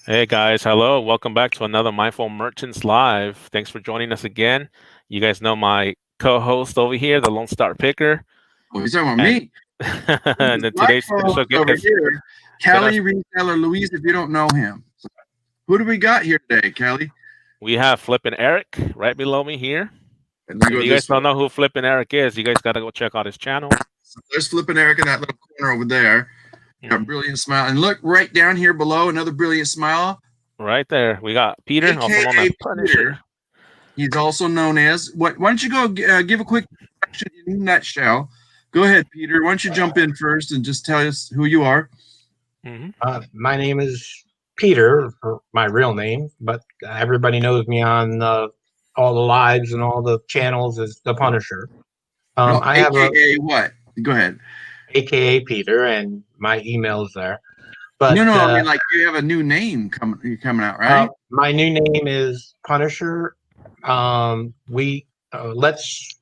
Hey guys, hello. Welcome back to another Mindful Merchants Live. Thanks for joining us again. You guys know my co-host over here, the Lone Star Picker, Oh, he's talking about and me. and then My today's special co-host over guest here, gonna Cali Reseller Luis, if you don't know him. So, who do we got here today, Cali? we have Flippin Eric right below me here. And we If go you guys this way. don't know who Flippin Eric is, you guys gotta go check out his channel. So there's Flippin' Eric in that little corner over there. Got a Mhm. brilliant smile. And look right down here below, another brilliant smile. Right there, we got Peter, also known as AKA Punisher. Peter. He's also known as what? Why don't you go give a quick introduction in a nutshell? Go ahead, Peter. Why don't you jump in first and just tell us who you are? Hmm My name is Peter, for my real name, but everybody knows me on all the lives and all the channels as the Punisher. No, I have a AKA what? Go ahead. AKA Peter, and my email's there. No, But no. I mean, like you have a new name coming out, right? my new name is Punisher. We let's.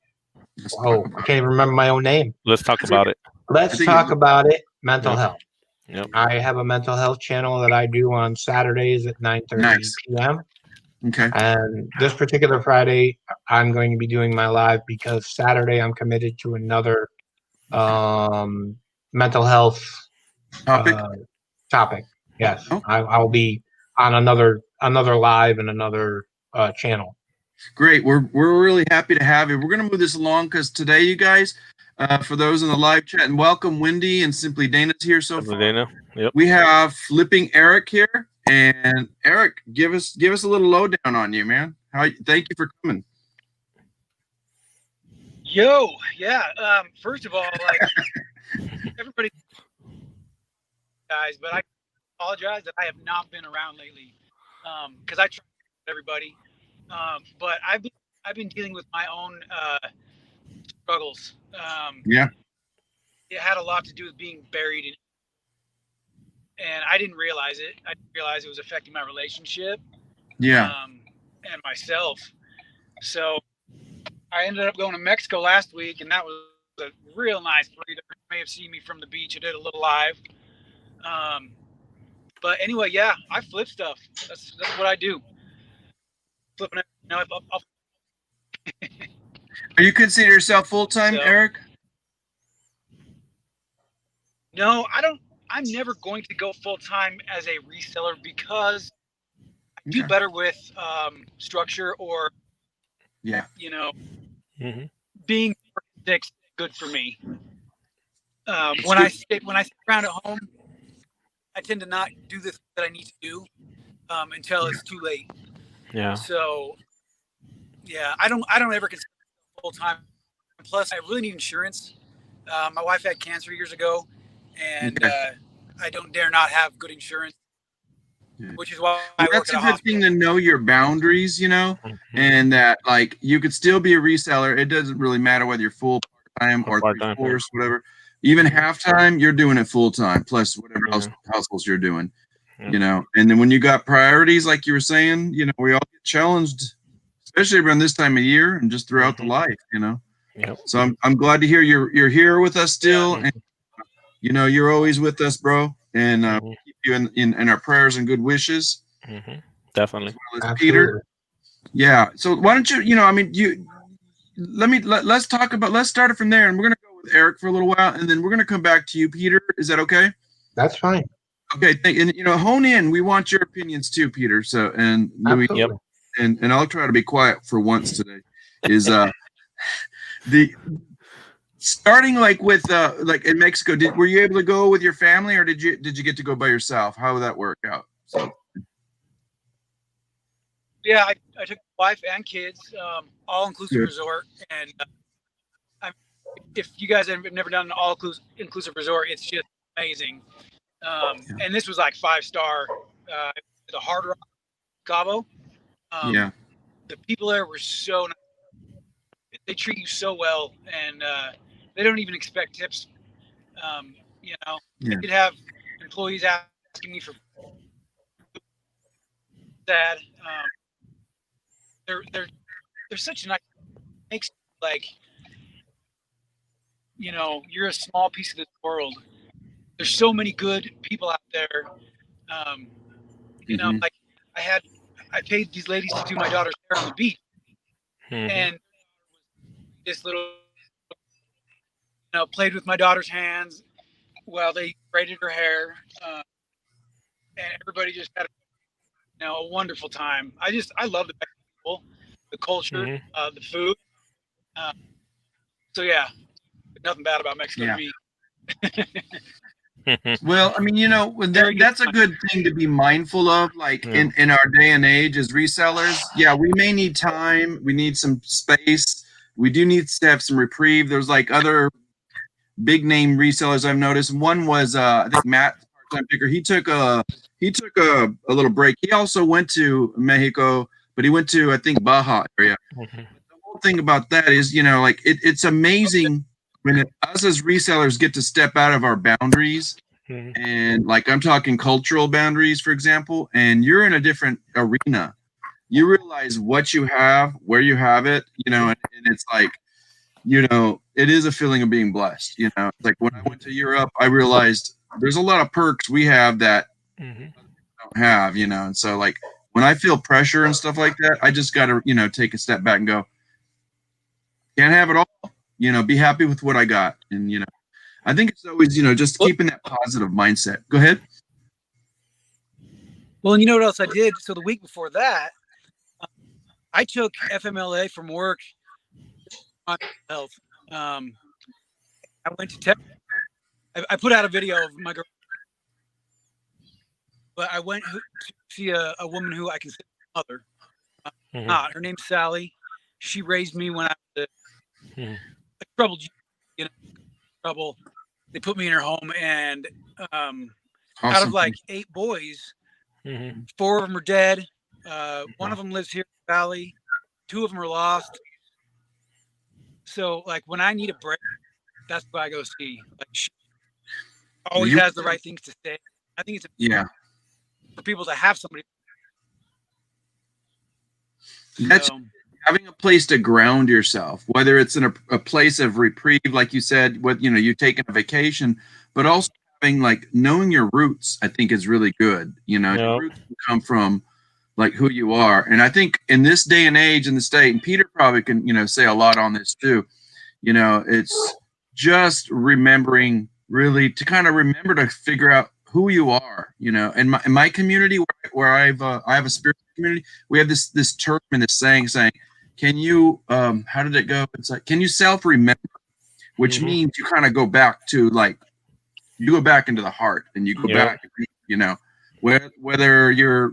Let's talk Oh, I about can't even remember my own name. Let's talk it. about it. I Let's think talk about it. Mental Yep, health. yep. I have a mental health channel that I do on Saturdays at 9:30 nice. p.m. Okay. And this particular Friday, I'm going to be doing my live because Saturday I'm committed to another mental health Topic. uh, topic. Yes, Oh, I'll be on another live and another channel. great. We're really happy to have you. We're gonna move this along because today, you guys, for those in the live chat, and welcome Wendy and Simply Dana's here so far. Dana. Yep. We have Flipping Eric here, and Eric, give us a little lowdown on you, man. Thank you for coming. Yo, yeah. First of all, like everybody, guys, but I apologize that I have not been around lately, because I try everybody, but I've been dealing with my own struggles. Yeah. It had a lot to do with being buried, and I didn't realize it. I didn't realize it was affecting my relationship, Yeah. and myself. So I ended up going to Mexico last week, and that was a real nice breather. You may have seen me from the beach. I did a little live. Um, but anyway, yeah, I flip stuff. That's what I do. Flipping it. You know, Are you consider yourself full time, so Eric? no, I don't. I'm never going to go full time as a reseller because I do Okay. better with structure or Yeah. hmm being six good for me. It's When good. I sit around at home, I tend to not do the things that I need to do until it's too late. Yeah. So yeah, I don't ever consider full time. Plus, I really need insurance. My wife had cancer years ago, and Okay. I don't dare not have good insurance, Yeah. which is why Well, I work that's at a a good thing hospital. to know your boundaries, hmm and that like you could still be a reseller. It doesn't really matter whether you're full time Or or part three time. fourths, whatever. Even hmm half time, you're doing it full time plus whatever else Yeah. hustles you're doing. Yep. And then when you got priorities, like you were saying, we all get challenged, especially around this time of year and just throughout the hmm life. Yep. So I'm glad to hear you're here with us Yeah. still, and you're always with us, bro. And hmm we keep you in our prayers and good wishes, hmm as Definitely. well as Peter. Absolutely. Yeah. So why don't I mean, let's talk about, let's start it from there, and we're gonna go with Eric for a little while, and then we're gonna come back to you, Peter. Is that okay? That's fine. Okay. And hone in. We want your opinions too, Peter. So, and Louis, Yep. Absolutely. and I'll try to be quiet for once today. Is the starting like with like in Mexico? Were you able to go with your family, or did you get to go by yourself? How would that work out? So Yeah, I took wife and kids, all inclusive good. resort, and if you guys have never done an all inclusive resort, it's just amazing. Yeah. And this was like 5-star. The Hard Rock Cabo. Yeah. The people there were so nice. They treat you so well, and they don't even expect tips. I Yeah. did have employees asking me for that. They're such a nice. Makes like you're a small piece of this world. There's so many good people out there. Um, You know, like I paid these ladies to do my daughter's hair on the beach, and this little, played with my daughter's hands while they braided her hair, and everybody just had a wonderful time. I love the people, the culture, the food. So yeah, nothing bad about Mexico to me. Well, I mean, that's a good thing to be mindful of, like in our day and age as resellers. Yeah, we may need time. We need some space. We do need to have some reprieve. There's like other big name resellers I've noticed. One was I think Matt, part-time picker. He took a little break. He also went to Mexico, but he went to, I think, Baja area. The whole thing about that is, like it's amazing when us as resellers get to step out of our boundaries, and like I'm talking cultural boundaries, for example, and you're in a different arena. You realize what you have, where you have it, and it's like, it is a feeling of being blessed. Like when I went to Europe, I realized there's a lot of perks we have that don't have, and so like when I feel pressure and stuff like that, I just got to, take a step back and go, can't have it all, be happy with what I got. And, I think it's always, just keeping that positive mindset. Go ahead. Well, and you know what else I did? So the week before that, I took FMLA from work on health. I went to Texas. I put out a video of my girl, but I went to see a woman who I consider mother. Her name's Sally. She raised me when I was a troubled, trouble. They put me in her home, and out of like 8 boys, 4 of them are dead. One of them lives here in the valley. 2 of them are lost. So, like, when I need a break, that's who I go see. Like, she always has the right things to say. I think it's for people to have somebody. That's having a place to ground yourself, whether it's in a place of reprieve, like you said, you're taking a vacation, but also having like knowing your roots, I think is really good. Your roots come from like who you are. And I think in this day and age in the state, and Peter probably can, say a lot on this too, it's just remembering really to kind of remember to figure out who you are, in my community where I have a spiritual community, we have this term and this saying, can you, how did it go? It's like, can you self-remember? Which means you kind of go back to like, you go back into the heart and you go back, whether you're,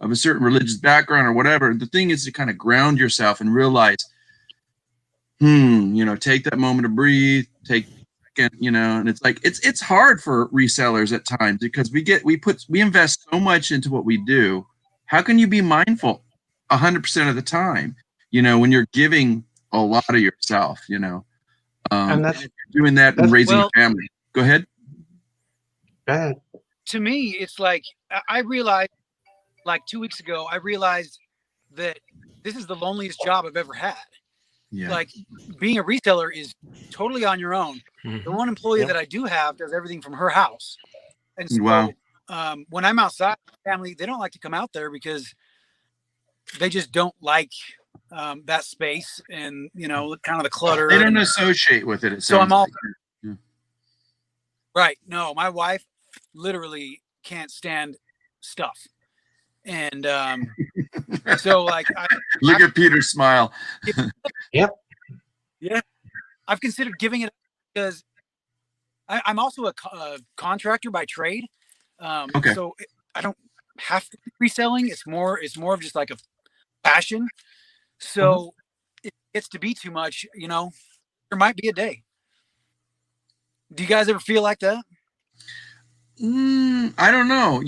of a certain religious background or whatever. The thing is to kind of ground yourself and realize, take that moment to breathe, take a second, and it's like, it's hard for resellers at times because we invest so much into what we do. How can you be mindful 100% of the time? When you're giving a lot of yourself, and that's doing that and raising a family. Go ahead. To me, it's like I realized, like 2 weeks ago, I realized that this is the loneliest job I've ever had. Yeah. Like being a reseller is totally on your own. The one employee that I do have does everything from her house, and so when I'm outside, family, they don't like to come out there because they just don't like that space and kind of the clutter. They don't associate with it. So I'm all right. No, my wife literally can't stand stuff, and so like look at Peter's smile. Yeah, I've considered giving it up because I'm also a contractor by trade. So I don't have to be reselling. It's more of just like a passion. So it gets to be too much, there might be a day. Do you guys ever feel like that? I don't know.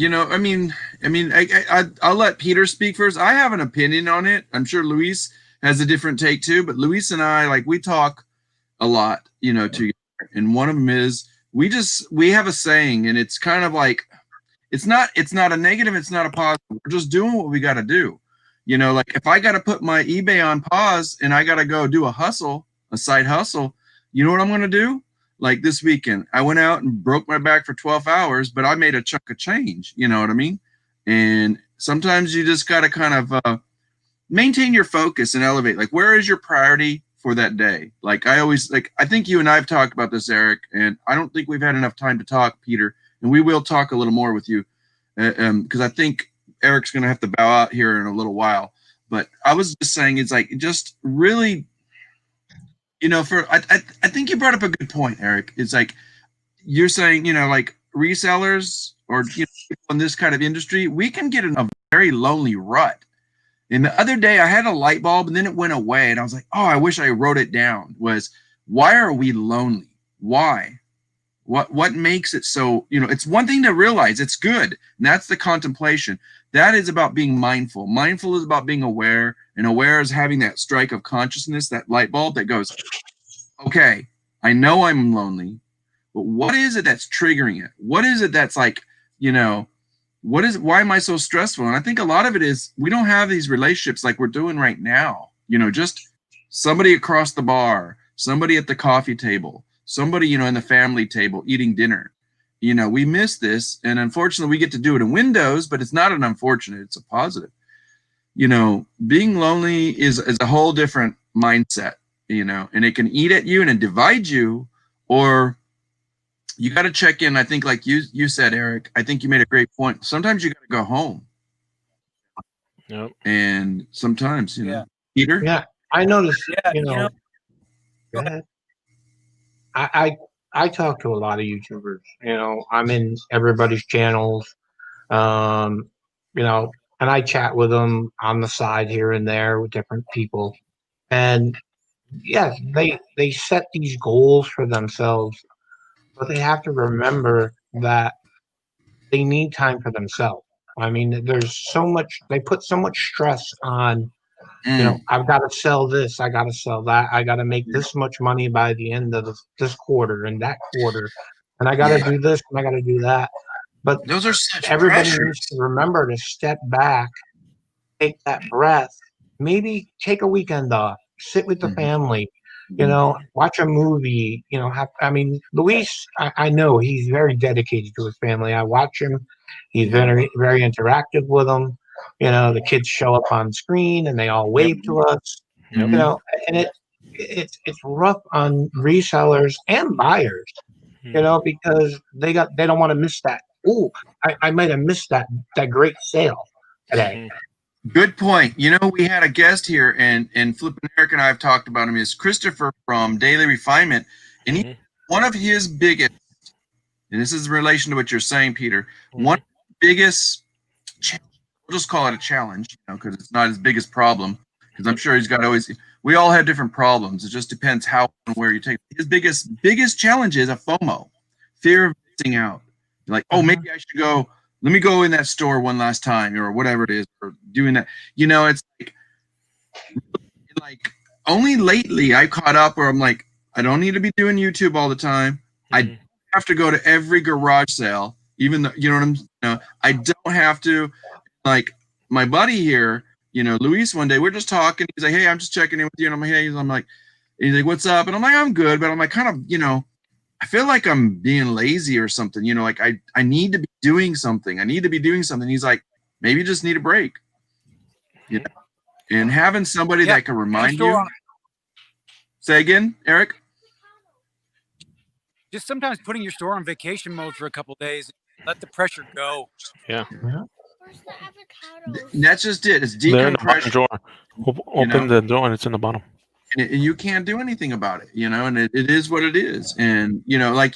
I'll let Peter speak first. I have an opinion on it. I'm sure Luis has a different take too, but Luis and I, like, we talk a lot, together. And one of them is we have a saying, and it's kind of like, it's not a negative. It's not a positive. We're just doing what we got to do. Like if I got to put my eBay on pause and I got to go do a side hustle, you know what I'm going to do? Like this weekend, I went out and broke my back for 12 hours, but I made a chunk of change. You know what I mean? And sometimes you just got to kind of maintain your focus and elevate. Like, where is your priority for that day? Like, I think you and I have talked about this, Eric, and I don't think we've had enough time to talk, Peter, and we will talk a little more with you because I think Eric's going to have to bow out here in a little while. But I was just saying, it's like, just really, I think you brought up a good point, Eric. It's like, you're saying, like resellers or people in this kind of industry, we can get in a very lonely rut. And the other day I had a light bulb and then it went away. And I was like, oh, I wish I wrote it down. Why are we lonely? Why? What makes it so, it's one thing to realize it's good. And that's the contemplation. That is about being mindful. Mindful is about being aware, and aware is having that strike of consciousness, that light bulb that goes, okay, I know I'm lonely, but what is it that's triggering it? What is it that's like, why am I so stressful? And I think a lot of it is we don't have these relationships like we're doing right now. Just somebody across the bar, somebody at the coffee table, somebody, in the family table eating dinner. We miss this. And unfortunately, we get to do it in Windows, but it's not an unfortunate, it's a positive. Being lonely is a whole different mindset, and it can eat at you and it divide you, or you got to check in. I think like you said, Eric, I think you made a great point. Sometimes you got to go home. Yep. And sometimes, Peter? Yeah, I noticed, Yeah, go ahead. I talk to a lot of YouTubers. I'm in everybody's channels, and I chat with them on the side here and there with different people. And yes, they set these goals for themselves, but they have to remember that they need time for themselves. I mean, they put so much stress on, I've got to sell this, I got to sell that, I got to make this much money by the end of this quarter and that quarter, and I got to do this and I got to do that. But those are such everybody pressures. needs to remember to step back, take that breath, maybe take a weekend off, sit with the family, watch a movie, Luis, I know he's very dedicated to his family. I watch him. He's very, very interactive with them. The kids show up on screen and they all wave to us, and it's rough on resellers and buyers, because they don't want to miss that. Ooh, I might have missed that great sale today. Good point. We had a guest here, and Flippin Eric and I have talked about him, is Christopher from Daily Refinement. And one of his biggest, and this is in relation to what you're saying, Peter, one of the biggest, we'll just call it a challenge, because it's not his biggest problem, because I'm sure we all have different problems. It just depends how and where you take it. His biggest challenge is a FOMO, fear of missing out. Like, oh, maybe I should go. Let me go in that store one last time, or whatever it is, or doing that. It's like only lately I caught up where I'm like, I don't need to be doing YouTube all the time. I don't have to go to every garage sale, even though, I don't have to. Like my buddy here, Luis, one day we're just talking. He's like, hey, I'm just checking in with you. And I'm like, hey, he's like, what's up? And I'm like, I'm good. But I'm like, kind of, I feel like I'm being lazy or something, like I need to be doing something. He's like, maybe you just need a break. And having somebody that can remind you. Say again, Eric? Just sometimes putting your store on vacation mode for a couple of days, let the pressure go. Yeah. Where's the avocados? That's just it. It's They're in the bottom decompression. drawer. Open the drawer and it's in the bottom. And you can't do anything about it, and it is what it is. And, like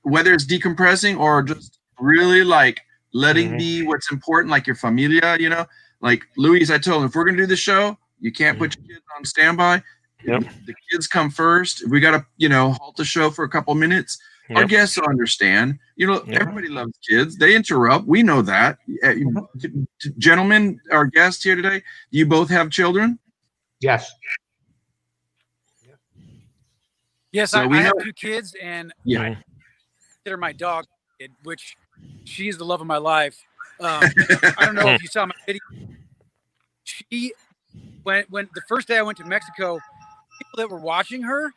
whether it's decompressing or just really like letting be what's important, like your familia, like Luis, I told him, if we're going to do the show, you can't put your kids on standby. Yep. The kids come first. We got to, halt the show for a couple of minutes. Our guests will understand. Everybody loves kids. They interrupt. We know that. Gentlemen, our guests here today, do you both have children? Yes. Yes, So I we have know- 2 kids, and Yeah. I consider my dog, which she is the love of my life. I don't know if you saw my video. She, when the first day I went to Mexico, people that were watching her,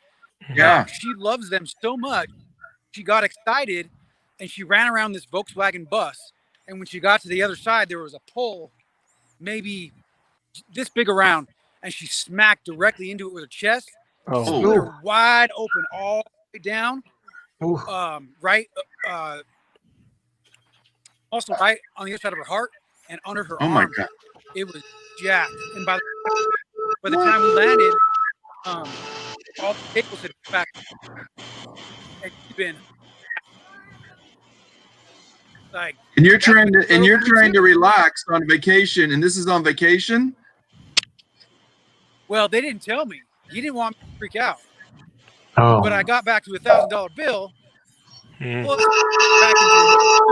Yeah. she loves them so much. She got excited, and she ran around this Volkswagen bus And when she got to the other side, there was a pole, maybe this big around, and she smacked directly into it with her chest. Oh. Split her wide open all the way down. Ooh. Right. Also right on the other side of her heart and under her Oh arm. my God. It was jacked. And by the time we landed, all the vehicles had been back. And she'd been like. And you're trying to relax on vacation, and this is on vacation. Well, they didn't tell me. He didn't want me to freak out. Oh. But I got back to $1,000 bill. Mm. Plus, back into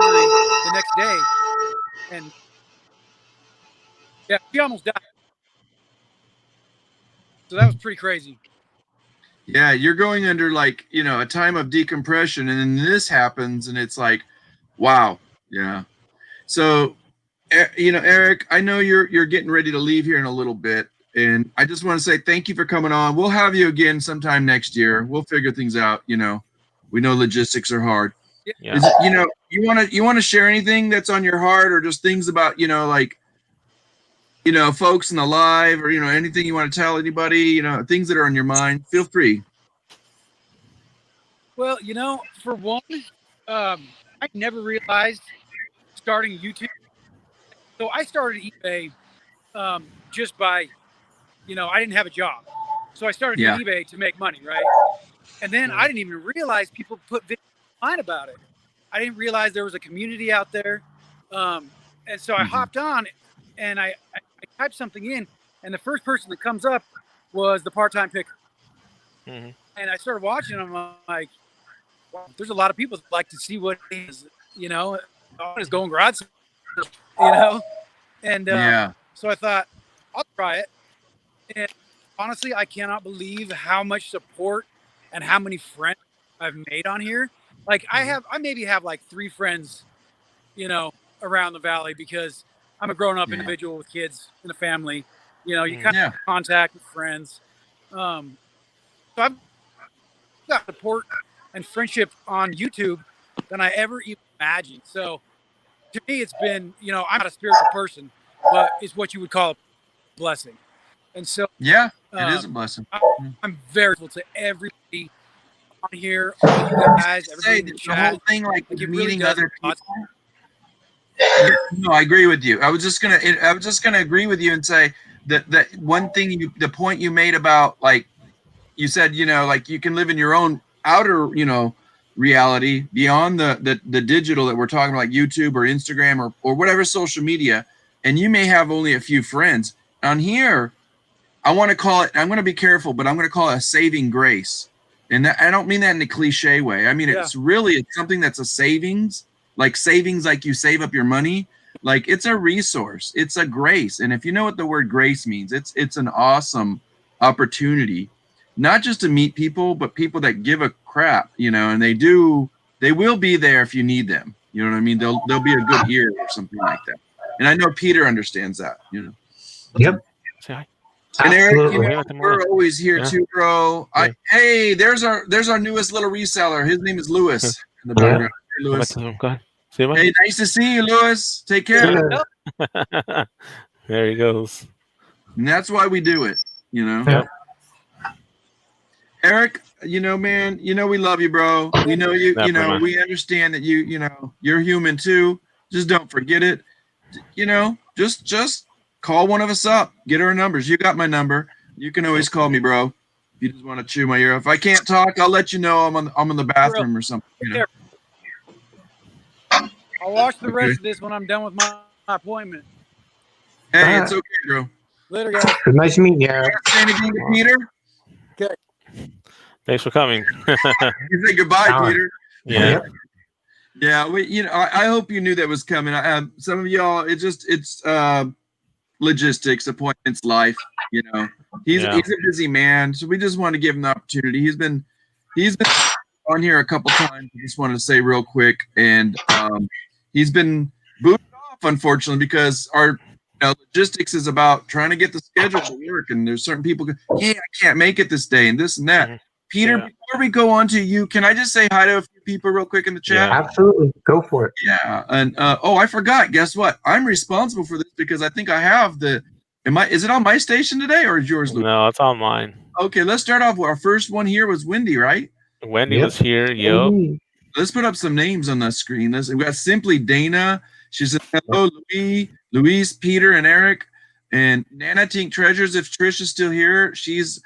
surgery the next day, and yeah, she almost died. So that was pretty crazy. Yeah, you're going under like, you know, a time of decompression, and then this happens, and it's like, wow. Yeah. So, you know, Eric, I know you're getting ready to leave here in a little bit, and I just want to say thank you for coming on. We'll have you again sometime next year. We'll figure things out. You know, we know logistics are hard. Yeah. Is it, you know, you want to share anything that's on your heart, or just things about, you know, like, you know, folks in the live, or, you know, anything you want to tell anybody, you know, things that are on your mind, feel free. Well, you know, for one, I never realized starting YouTube. So I started eBay just by, you know, I didn't have a job. So I started doing eBay to make money, right? And then I didn't even realize people put videos online about it. I didn't realize there was a community out there. And so I hopped on and I typed something in, and the first person that comes up was the part-time picker. And I started watching, and I'm like, wow, there's a lot of people that like to see what it is, you know, is going garage, you know? And so I thought, I'll try it. And honestly, I cannot believe how much support and how many friends I've made on here. Like I maybe have like 3 friends, you know, around the valley, because I'm a grown up individual with kids and a family. You know, you kind of contact with friends. So I've got support and friendship on YouTube than I ever even imagined. So to me, it's been, you know, I'm not a spiritual person, but it's what you would call a blessing. And so it is a blessing. I'm very grateful to everybody on here, all you guys, everybody in the chat. The whole thing, like it meeting really other people. No, I agree with you. I was just gonna agree with you and say that one thing, the point you made about, like, you said, you know, like you can live in your own outer, you know, reality beyond the digital that we're talking about, like YouTube or Instagram or whatever social media, and you may have only a few friends on here. I want to call it, I'm going to be careful, but I'm going to call it a saving grace. And that, I don't mean that in a cliche way. I mean, it's something that's a savings like you save up your money. Like, it's a resource, it's a grace. And if you know what the word grace means, it's an awesome opportunity, not just to meet people, but people that give a crap, you know, and they will be there if you need them. You know what I mean? They'll be a good ear or something like that. And I know Peter understands that, you know. Yep. And Eric, you know, we're always here too, bro. Hey, there's our newest little reseller. His name is Louis in the background. Hey, Louis. Hey, nice to see you, Louis. Take care. There he goes. And that's why we do it, you know. Yeah. Eric, you know, man, you know we love you, bro. We know you. You know, we understand that you know, you're human too. Just don't forget it. You know, just call one of us up. Get our numbers. You got my number. You can always call me, bro. If you just want to chew my ear. If I can't talk, I'll let you know I'm in the bathroom or something. You know? I'll watch the rest of this when I'm done with my appointment. Hey, it's okay, bro. Later, guys. Nice meeting you, Eric. Say anything to Peter? Good. Thanks for coming. You say goodbye, Peter. Yeah. Yeah, you know, I hope you knew that was coming. Some of y'all, it's logistics, appointments, life. You know, he's a busy man, so we just want to give him the opportunity. He's been on here a couple times. I just wanted to say real quick, and he's been booted off, unfortunately, because our logistics is about trying to get the schedule to work, and there's certain people go, hey, I can't make it this day, and this and that. Peter, before we go on to you, can I just say hi to a few people real quick in the chat? Yeah. Absolutely. Go for it. Yeah. And oh, I forgot. Guess what? I'm responsible for this because I think I have the. Is it on my station today or is yours, Luke? No, it's on mine. Okay, let's start off with our first one here was Wendy, right? Wendy Yep. was here. Yup. Ooh. Let's put up some names on the screen. We got Simply Dana. She said, hello, Luis, Peter, and Eric. And Nana Tink Treasures, if Trish is still here, she's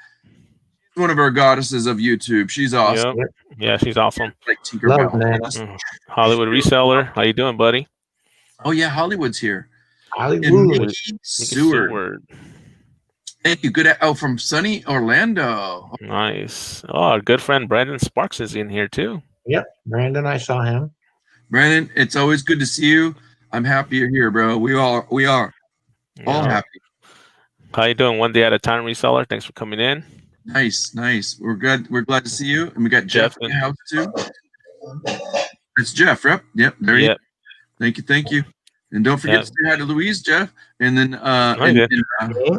one of our goddesses of YouTube. She's awesome. Yep. Yeah, she's awesome. Like Love Tinkerbell. Nana. Hollywood Reseller. How you doing, buddy? Oh, yeah, Hollywood's here. And Hollywood. Mickey Seward. Thank you. Good. From sunny Orlando. Nice. Oh, our good friend Brandon Sparks is in here too. Yep. Brandon, I saw him. Brandon, it's always good to see you. I'm happy you're here, bro. We are all Yeah. happy. How you doing? One day at a time, reseller. Thanks for coming in. Nice. We're good. We're glad to see you. And we got Jeff in the house too. It's Jeff, right? Yep. There you go. Thank you. And don't forget to say hi to Louise, Jeff. And then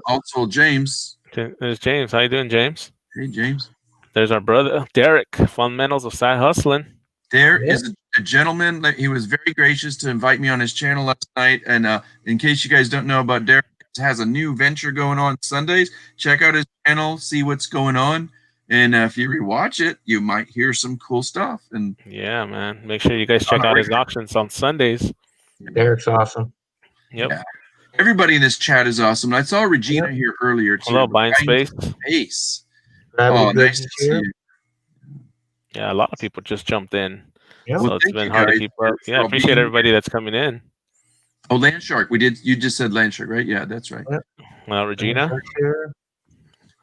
also James. There's James. How you doing, James? Hey, James. There's our brother Derek. Fundamentals of Side Hustling. There is a gentleman that he was very gracious to invite me on his channel last night. And in case you guys don't know about Derek, he has a new venture going on Sundays. Check out his channel, see what's going on. And if you rewatch it, you might hear some cool stuff. And yeah, man. Make sure you guys check out his auctions on Sundays. Derek's awesome. Yep. Yeah. Everybody in this chat is awesome. I saw Regina here earlier too. Hello, Buying Space. Oh, nice to see you. Yeah, a lot of people just jumped in. Yeah. So Well, it's thank been you hard to guys keep for- up. Yeah, I for appreciate being everybody that's coming in. Oh, Land Shark. You just said Land Shark, right? Yeah, that's right. Regina.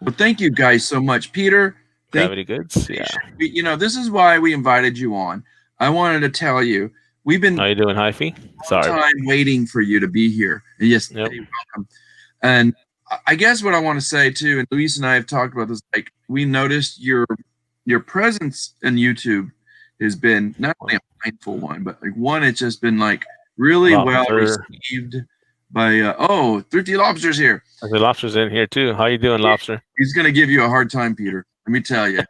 Well, thank you guys so much. Peter, Gravity Goods. Yeah. This is why we invited you on. I wanted to tell you, we've been How you doing, Hyphy? Sorry. time waiting for you to be here. And yes, Yep. hey, welcome. And I guess what I want to say too, and Luis and I have talked about this, like we noticed your presence in YouTube has been not only a mindful one, but like one, it's just been like really well received by Thrifty Lobster's here. The Lobster's in here too. How you doing, Lobster? He's gonna give you a hard time, Peter. Let me tell you.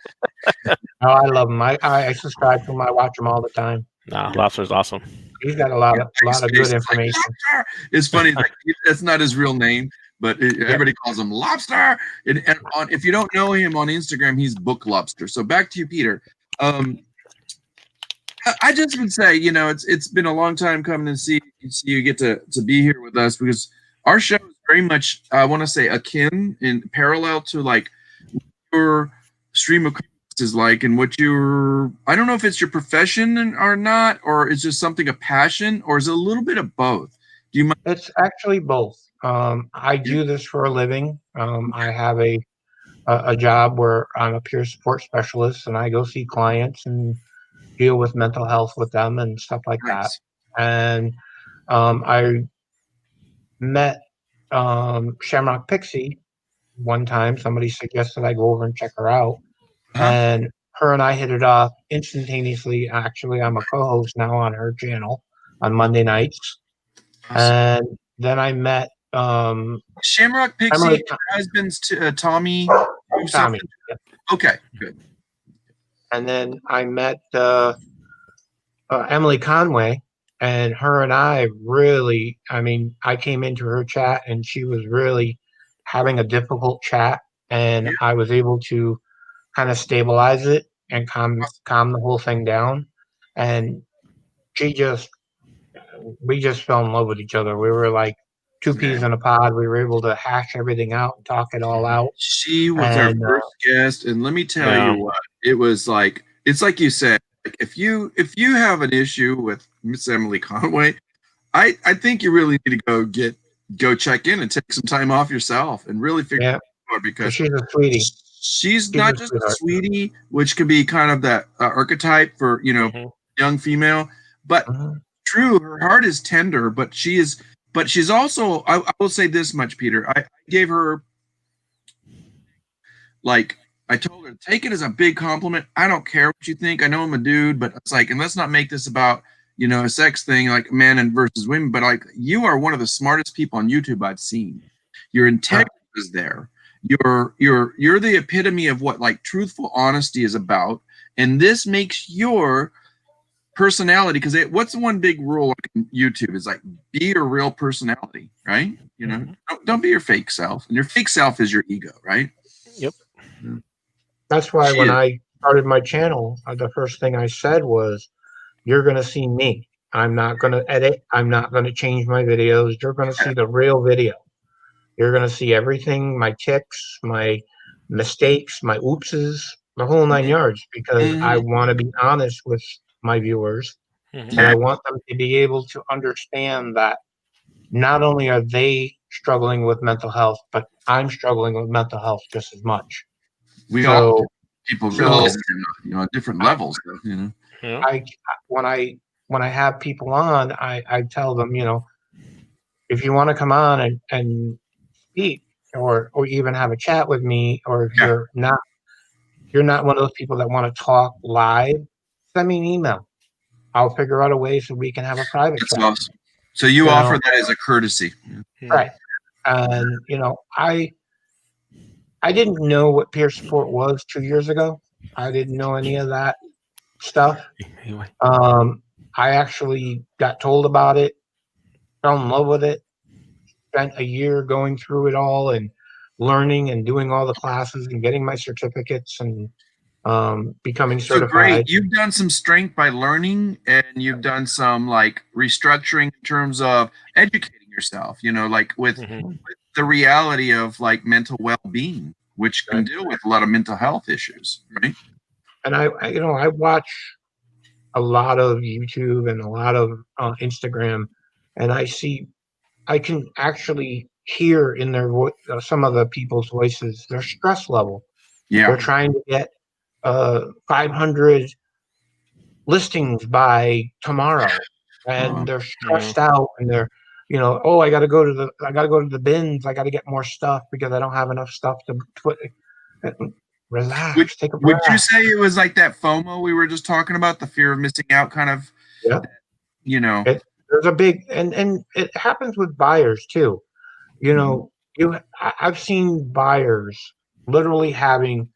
Oh, I love him. I subscribe to him. I watch him all the time. Nah, Lobster's awesome. He's got a lot of good information. It's funny. Like, that's not his real name, but everybody calls him Lobster. And if you don't know him on Instagram, he's Book Lobster. So back to you, Peter. I just would say, it's been a long time coming to see you get to be here with us because our show is very much, I want to say, akin in parallel to like your stream of is like and what I don't know if it's your profession or not, or is just something a passion, or is it a little bit of both? Do you mind? It's actually both. I do this for a living. I have a job where I'm a peer support specialist, and I go see clients and deal with mental health with them and stuff like that. And I met Shamrock Pixie one time. Somebody suggested I go over and check her out. And her and I hit it off instantaneously. Actually, I'm a co-host now on her channel on Monday nights. And then I met Shamrock Pixie, her husband's Tommy. Tommy. Yep. Okay, good. And then I met Emily Conway, and her and I really, I came into her chat and she was really having a difficult chat, and I was able to kind of stabilize it and calm the whole thing down. And we just fell in love with each other. We were like two peas in a pod. We were able to hash everything out and talk it all out. She was our first guest, and let me tell you what, it was like, it's like you said, like if you have an issue with Miss Emily Conway, I think you really need to go check in and take some time off yourself and really figure it out, because she's a sweetie. She's not just a sweetie, which could be kind of that archetype for young female, but true, her heart is tender, but she's also, I will say this much, Peter, I gave her, like, I told her, take it as a big compliment. I don't care what you think. I know I'm a dude, but it's like, and let's not make this about, a sex thing, like men and versus women, but like, you are one of the smartest people on YouTube I've seen. Your integrity is there. You're the epitome of what like truthful honesty is about. And this makes your personality, because what's the one big rule on YouTube is like, be your real personality, right? You know, don't be your fake self, and your fake self is your ego, right? Yep. That's why when I started my channel, the first thing I said was, you're going to see me. I'm not going to edit. I'm not going to change my videos. You're going to see the real video. You're going to see everything, my tics, my mistakes, my oopses, the whole 9 yards, because I want to be honest with my viewers. And I want them to be able to understand that not only are they struggling with mental health, but I'm struggling with mental health just as much. We all do. People realize it, on different levels, you know. Yeah. When I have people on, I tell them, if you want to come on and speak or even have a chat with me, or if you're not one of those people that want to talk live, send me an email. I'll figure out a way so we can have a private chat. Awesome. So you offer that as a courtesy. Right. And I didn't know what peer support was 2 years ago. I didn't know any of that stuff. I actually got told about it, fell in love with it, spent a year going through it all and learning and doing all the classes and getting my certificates and becoming certified. So great. You've done some strength by learning, and you've done some like restructuring in terms of educating yourself, like with the reality of like mental well-being, which can deal with a lot of mental health issues, right? And I watch a lot of YouTube and a lot of Instagram, and I can actually hear in their some of the people's voices their stress level. Yeah, they're trying to get 500 listings by tomorrow, and they're stressed out, and they're oh, I got to go to the bins, I got to get more stuff because I don't have enough stuff to put. Relax, take a breath. Would you say it was like that FOMO we were just talking about, the fear of missing out kind of? Yeah. There's a big, and it happens with buyers too. I've seen buyers literally having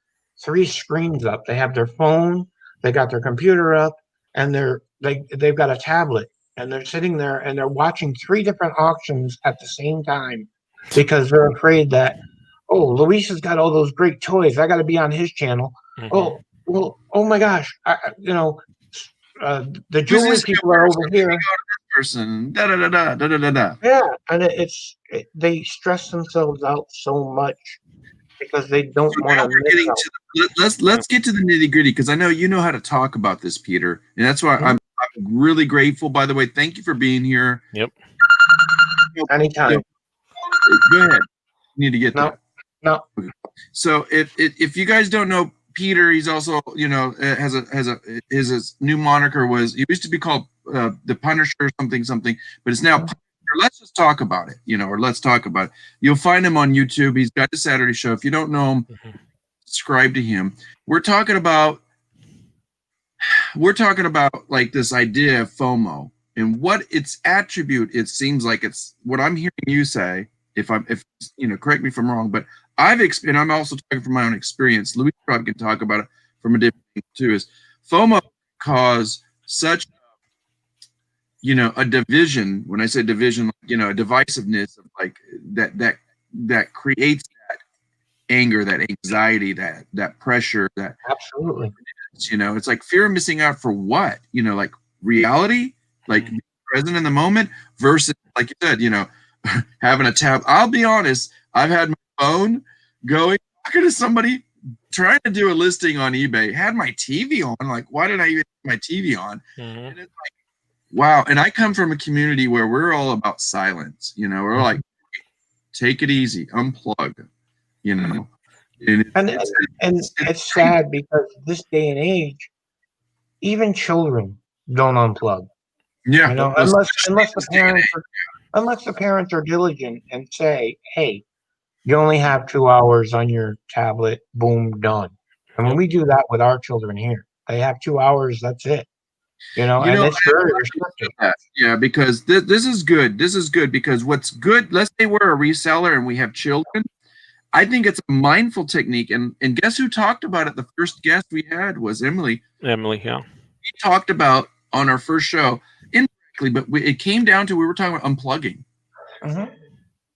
3 screens up. They have their phone, they got their computer up, and they've got a tablet, and they're sitting there and they're watching 3 different auctions at the same time because they're afraid that, oh, Luis has got all those great toys, I got to be on his channel. Oh, well, oh my gosh, the jewelry people are over here. Person, da da da da da da da. Yeah, and they stress themselves out so much because they don't want to. Let's get to the nitty gritty, because I know you know how to talk about this, Peter, and that's why I'm really grateful. By the way, thank you for being here. Yep. Anytime. Go ahead. You need to get that. No. So if you guys don't know Peter, he's also has a new moniker. He used to be called the Punisher or something, but it's now Punisher. Let's just talk about it, or let's talk about it. You'll find him on YouTube. He's got the Saturday show. If you don't know him, subscribe to him. We're talking about like this idea of FOMO and what its attribute. It seems like it's what I'm hearing you say. If correct me if I'm wrong, but and I'm also talking from my own experience. Louie probably can talk about it from a different thing too. Is FOMO cause such a division? When I say division, a divisiveness of like that creates that anger, that anxiety, that pressure, that absolutely. It's like fear of missing out for what? Like reality, like being present in the moment versus, like you said, having a tab. I'll be honest, I've had my phone going, talking to somebody, trying to do a listing on eBay, had my TV on. Like, why did I even have my TV on? And it's like, wow. And I come from a community where we're all about silence. We're like, take it easy, unplug. And it's sad because this day and age, even children don't unplug. Yeah, unless the parents are diligent and say, hey, you only have 2 hours on your tablet, boom, done. And when we do that with our children here, they have 2 hours, that's it. And it's very restrictive. Yeah, because this is good. This is good because what's good, let's say we're a reseller and we have children. I think it's a mindful technique. And guess who talked about it? The first guest we had was Emily. Emily, yeah. He talked about on our first show indirectly, but it came down to we were talking about unplugging.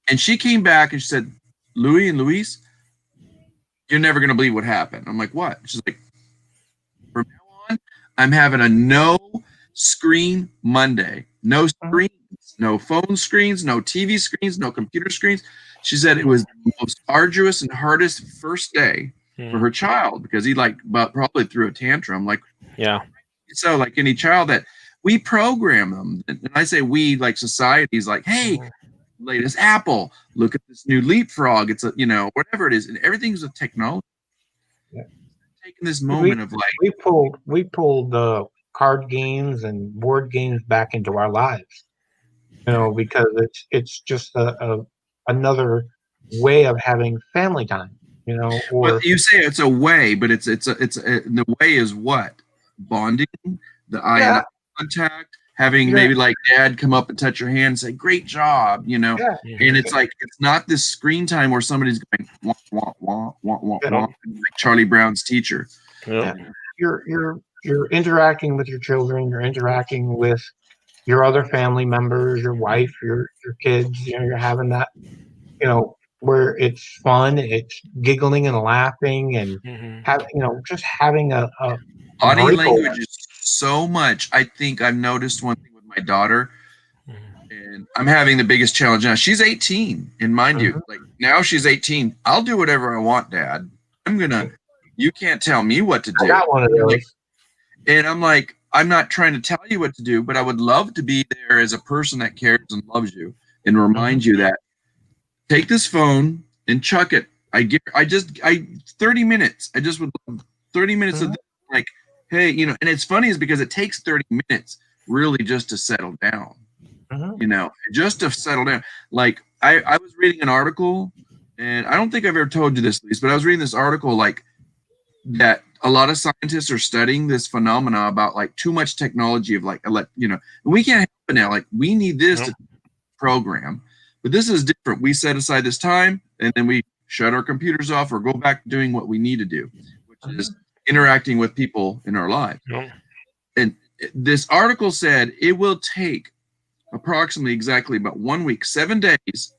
And she came back and she said, Louie and Luis, you're never going to believe what happened. I'm like, what? She's like, from now on, I'm having a no screen Monday. No screens, no phone screens, no TV screens, no computer screens. She said it was the most arduous and hardest first day for her child because he probably threw a tantrum. Like, yeah. So like any child that we program them. And I say we, like society's like, hey, latest Apple, look at this new leapfrog. It's a, whatever it is. And everything's with technology. Yeah. Taking this moment of like, we pulled the card games and board games back into our lives, because it's just another way of having family time, or well, you say it's a way, but the way is what? Bonding, the eye contact, having maybe like dad come up and touch your hand and say, great job, and it's like, it's not this screen time where somebody's going, wah, wah, wah, wah, wah, wah, like Charlie Brown's teacher. Yeah. You're interacting with your children, you're interacting with your other family members, your wife, your kids, you're having that, where it's fun, it's giggling and laughing and just having a body language is so much. I think I've noticed one thing with my daughter, and I'm having the biggest challenge now. She's 18, and mind you, like now she's 18. I'll do whatever I want, Dad. You can't tell me what to do. I got one of those. And I'm like, I'm not trying to tell you what to do, but I would love to be there as a person that cares and loves you and remind you that take this phone and chuck it. 30 minutes. I just would love 30 minutes of like, hey, and it's funny is because it takes 30 minutes really just to settle down, just to settle down. Like I was reading an article, and I don't think I've ever told you this, Luis, but I was reading this article like that a lot of scientists are studying this phenomena about like too much technology of like, we can't help it now. Like we need this to program, but this is different. We set aside this time and then we shut our computers off or go back to doing what we need to do, which is interacting with people in our life. And this article said it will take approximately exactly about 1 week, 7 days,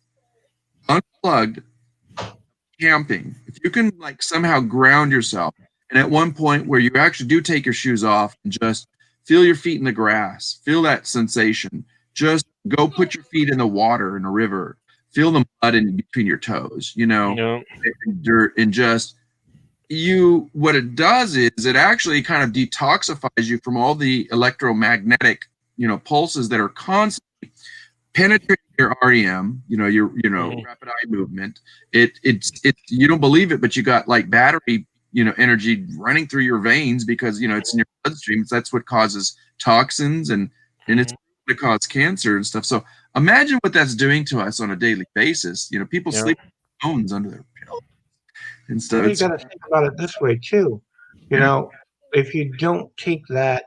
unplugged, camping. If you can like somehow ground yourself, and at one point where you actually do take your shoes off and just feel your feet in the grass, feel that sensation, just go put your feet in the water in a river, feel the mud in between your toes, and dirt, and just what it does is it actually kind of detoxifies you from all the electromagnetic, pulses that are constantly penetrating your REM, your rapid eye movement. It's you don't believe it, but you got like battery, energy running through your veins because it's in your bloodstream. That's what causes toxins and it's to cause cancer and stuff. So imagine what that's doing to us on a daily basis. People sleep with phones under their pillow and stuff. You got to think about it this way too. If you don't take that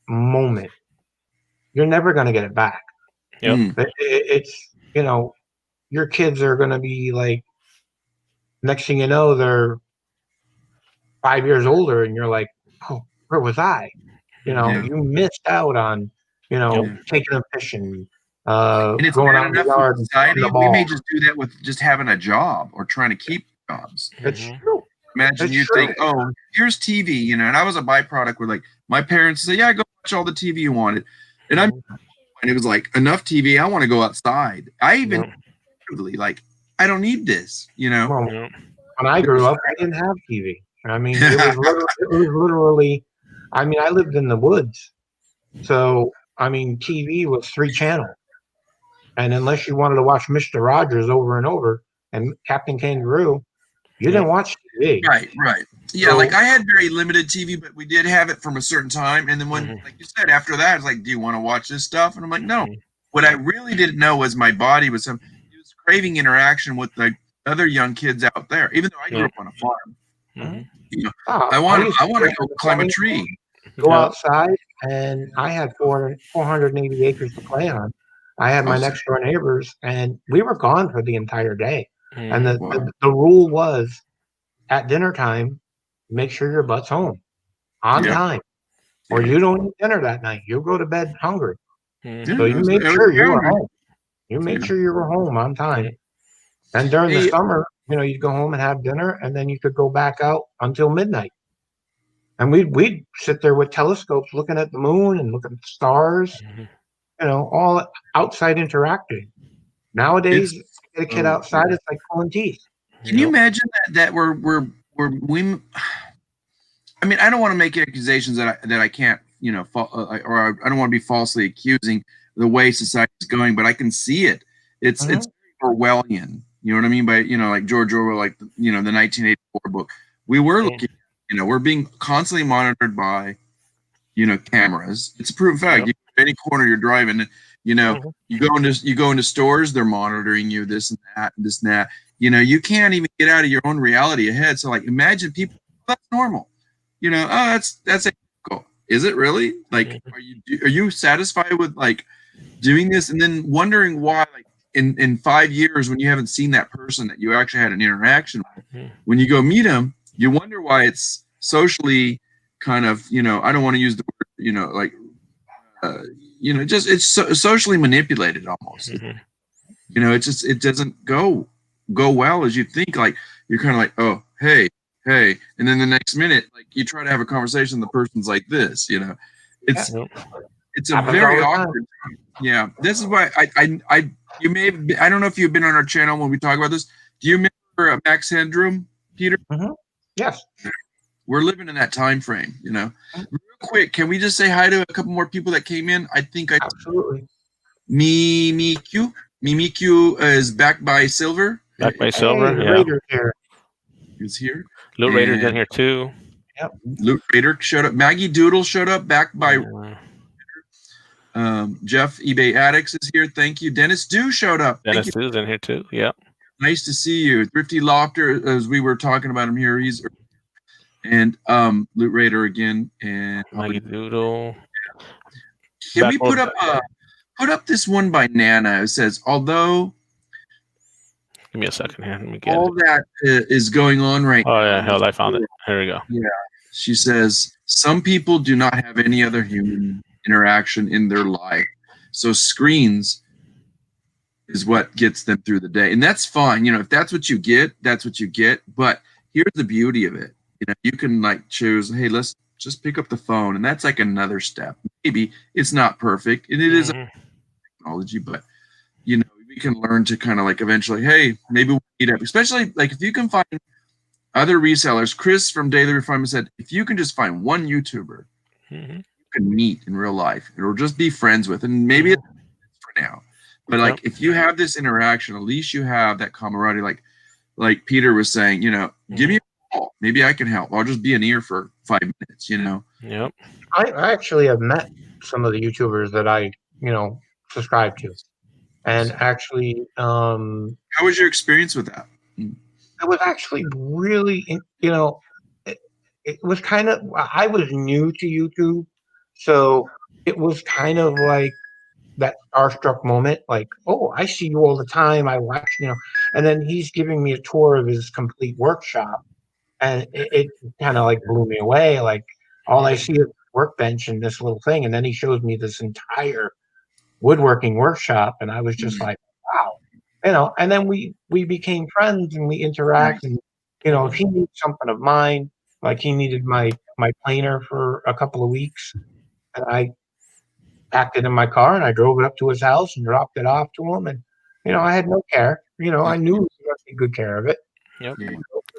moment, you're never going to get it back. It's your kids are going to be like, next thing you know, they're 5 years older, and you're like, oh, where was I? You missed out on, taking them fishing, and it's going bad out in the enough yard for society. and We may just do that with just having a job or trying to keep jobs. It's true. Imagine you think, oh, here's TV, and I was a byproduct where like my parents say, yeah, go watch all the TV you wanted. And it was like enough TV. I want to go outside. I even like, I don't need this, Well, when I grew up, I didn't have TV. I mean, it was literally, I lived in the woods. So, TV was 3 channels. And unless you wanted to watch Mr. Rogers over and over and Captain Kangaroo, you didn't watch TV. Right. Yeah, so, like I had very limited TV, but we did have it from a certain time. And then when, like you said, after that, it's like, do you want to watch this stuff? And I'm like, no. What I really didn't know was my body was craving interaction with the other young kids out there, even though I grew up on a farm. I want to go climb a tree. Go outside, and I had 480 acres to play on. I had my next door neighbors, and we were gone for the entire day. And the rule was, at dinner time, make sure your butt's home on time. or you don't eat dinner that night. You go to bed hungry. Mhm. So you made I was sure you were boundary. home. You made Yeah. sure you were home on time. And during the Hey, summer, you'd go home and have dinner, and then you could go back out until midnight. And we'd sit there with telescopes looking at the moon and looking at the stars, Mhm. all outside interacting. Nowadays, it's get a kid oh, outside, it's like pulling teeth. can you Yep. imagine that we I mean, I don't want to make accusations that I can't, or I don't want to be falsely accusing the way society is going, but I can see it. It's Orwellian. You know what I mean by like George Orwell, like the 1984 book. We were Mhm. looking, we're being constantly monitored by cameras. It's a proven fact. Yep. You go to any corner you're driving, Mhm. you go into stores, they're monitoring you, this and that, and this and that. You can't even get out of your own reality ahead. So like, imagine people. That's normal. Oh, that's cool. Is it really? Like, Mhm. are you satisfied with like doing this and then wondering why, like in 5 years when you haven't seen that person that you actually had an interaction with, Mhm. when you go meet them, you wonder why it's socially kind of I don't want to use the word like just it's socially manipulated almost. Mhm. It doesn't go well as you think. Like you're kind of like, oh, hey, and then the next minute, like you try to have a conversation, the person's like this. It's Yep. it's a Happens very all the time. awkward time. Yeah, this is why I you may have been, I don't know if you've been on our channel when we talk about this. Do you remember Max Headroom, Peter? Yes. We're living in that time frame. Real quick, can we just say hi to a couple more people that came in? I think Absolutely. Mimikyu is backed by Silver. Back by Hey, Silver. the Yeah. Raiders here. Is here. Loot Raiders in And here too. Loot Raider showed up. Maggie Doodle showed up, backed by Jeff eBay Addicts is here. Thank you. Dennis Dew showed up. Thank Dennis you. Two's in here too. Yep. Nice to see you. Thrifty Lofter, as we were talking about him here, he's and Loot Raider again. And Maggie Doodle. can we put up this one by Nana? It says, although Give me a second here. Let me get all it. that is going on right Oh now. yeah, hell, I found it. Here we go. Yeah. She says, some people do not have any other human interaction in their life. So screens is what gets them through the day. And that's fine. If that's what you get, that's what you get. But here's the beauty of it. You can like choose, hey, let's just pick up the phone. And that's like another step. Maybe it's not perfect. And it is Mhm. technology, but we can learn to kind of like eventually, hey, maybe we meet up. Especially like if you can find other resellers. Chris from Daily Refinement said, if you can just find one YouTuber Mhm. you can meet in real life or just be friends with, and maybe it's for now. But like if you have this interaction, at least you have that camaraderie. Like Peter was saying, give me a call. Maybe I can help. I'll just be an ear for 5 minutes. Yep. I actually have met some of the YouTubers that I, subscribe to. And actually, How was your experience with that? it was actually really, it was kind of, I was new to YouTube. So it was kind of like that starstruck moment, like, oh, I see you all the time. I watch, and then he's giving me a tour of his complete workshop. And it kind of like blew me away. Like all I see is workbench and this little thing. And then he shows me this entire woodworking workshop. And I was just like, wow, and then we became friends and we interact. And, if he needs something of mine, like he needed my planer for a couple of weeks, and I packed it in my car and I drove it up to his house and dropped it off to him. And, I had no care. I knew he was going to take good care of it. Yep. Yeah.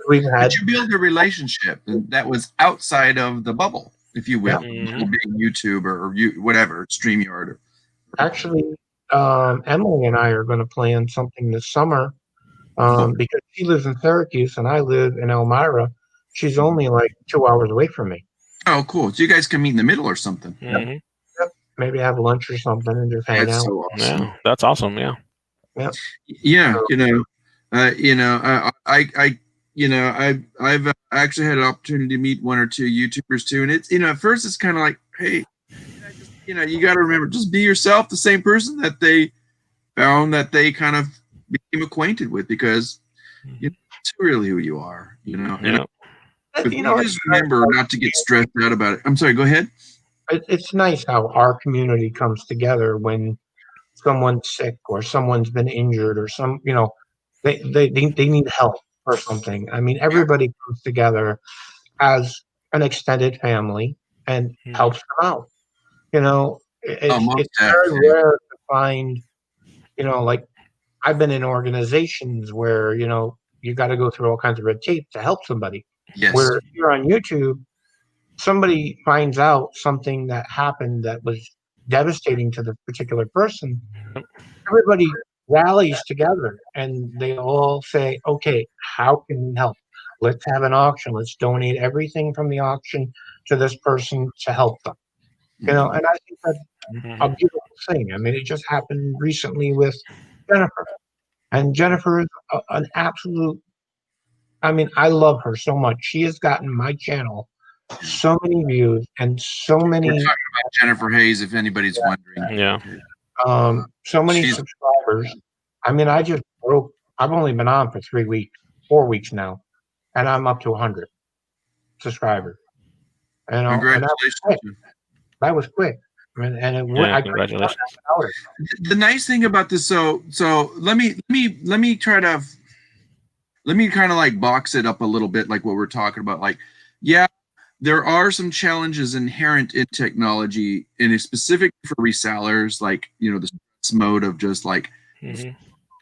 We've had But you build a relationship that was outside of the bubble, if you will, Mhm. being YouTube or whatever, StreamYard. actually, Emily and I are going to plan something this summer because she lives in Syracuse and I live in Elmira. She's only like 2 hours away from me. Oh, cool. So you guys can meet in the middle or something. Mhm. Yep. Maybe have lunch or something and just hang That's out. so awesome. Yeah, that's awesome. Yeah. Yep. Yeah, So, I've actually had an opportunity to meet one or two YouTubers too, and it's at first it's kind of like, hey, you got to remember, just be yourself, the same person that they found that they kind of became acquainted with, because it's really who you are, And Yeah. but just remember not to get stressed out about it. I'm sorry, go ahead. it's nice how our community comes together when someone's sick or someone's been injured or they need help or something. I mean, Yeah. everybody comes together as an extended family and Mhm. helps them out. You know, Oh, most it's very definitely. rare to find, like I've been in organizations where, you got to go through all kinds of red tape to help somebody. Yes. Where here on YouTube, somebody finds out something that happened that was devastating to the particular person, everybody rallies together and they all say, okay, how can we help? Let's have an auction. Let's donate everything from the auction to this person to help them. Mhm. And I think that's a Mhm. beautiful thing. I mean, it just happened recently with Jennifer. And Jennifer is an absolute, I mean, I love her so much. She has gotten my channel so many views and so We're many, talking about Jennifer Hayes, if anybody's wondering. Yeah. so many She's subscribers. I mean, I've only been on for 3 weeks, 4 weeks now, and I'm up to 100 subscribers. And that was congratulations quick. to you. That was quick. I mean, and Yeah. I couldn't have done Congratulations. that without her. The nice thing about this, so let me kind of like box it up a little bit, like what we're talking about. Like, yeah, there are some challenges inherent in technology, and it's specific for resellers, like the stress mode of just Mhm.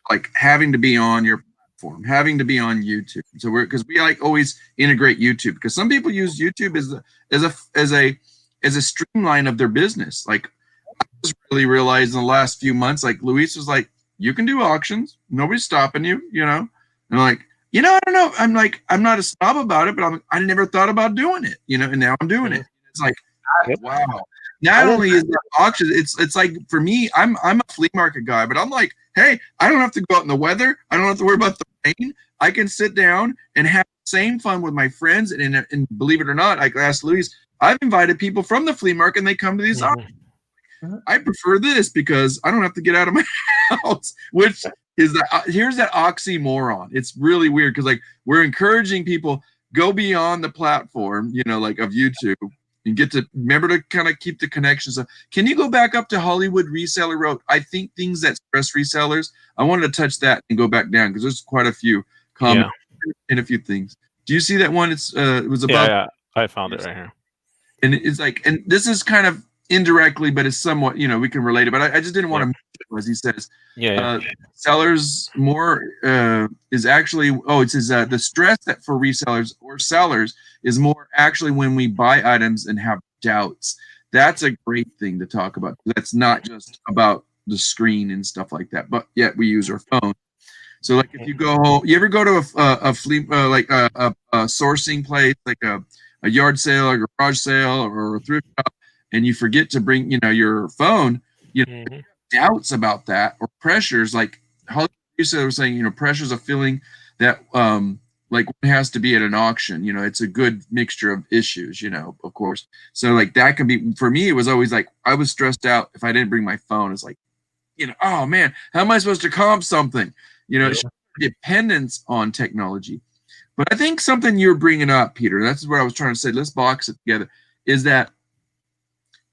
like having to be on your platform, having to be on YouTube. So because we like always integrate YouTube, because some people use YouTube as a streamline of their business. Like, I just really realized in the last few months, like Luis was like, you can do auctions, nobody's stopping you, and I'm like, I don't know. I'm like, I'm not a snob about it, but I never thought about doing it, and now I'm doing it. Mhm. It's like, Yep. wow. I Not didn't. only is there auctions, it's like for me, I'm a flea market guy, but I'm like, hey, I don't have to go out in the weather. I don't have to worry about the rain. I can sit down and have the same fun with my friends. And believe it or not, I asked Luis, I've invited people from the flea market and they come to these auctions. Mhm. I prefer this because I don't have to get out of my house, which is here's that oxymoron. It's really weird because like we're encouraging people go beyond the platform, like of YouTube, and get to remember to kind of keep the connections. Can you go back up to Hollywood Reseller wrote, I think things that stress resellers. I wanted to touch that and go back down because there's quite a few comments and a few things. Do you see that one? It was Yeah. about Yeah. I found it right here. and it's like, and this is kind of indirectly, but it's somewhat, we can relate it. But I just didn't want to mention it, as he says, Yeah. sellers more is actually, it says the stress that for resellers or sellers is more actually when we buy items and have doubts. That's a great thing to talk about. That's not just about the screen and stuff like that, but yet we use our phone. So like if you go home, you ever go to a flea like a sourcing place, like a yard sale or garage sale or a thrift shop, and you forget to bring your phone, Mhm. doubts about that or pressures, like how you said, was saying, pressure's a feeling that like one has to be at an auction. It's a good mixture of issues, of course. So like that can be, for me, it was always like I was stressed out if I didn't bring my phone. It's like, oh man, how am I supposed to comp something? It's dependence on technology. But I think something you're bringing up, Peter, that's what I was trying to say. Let's box it together. Is that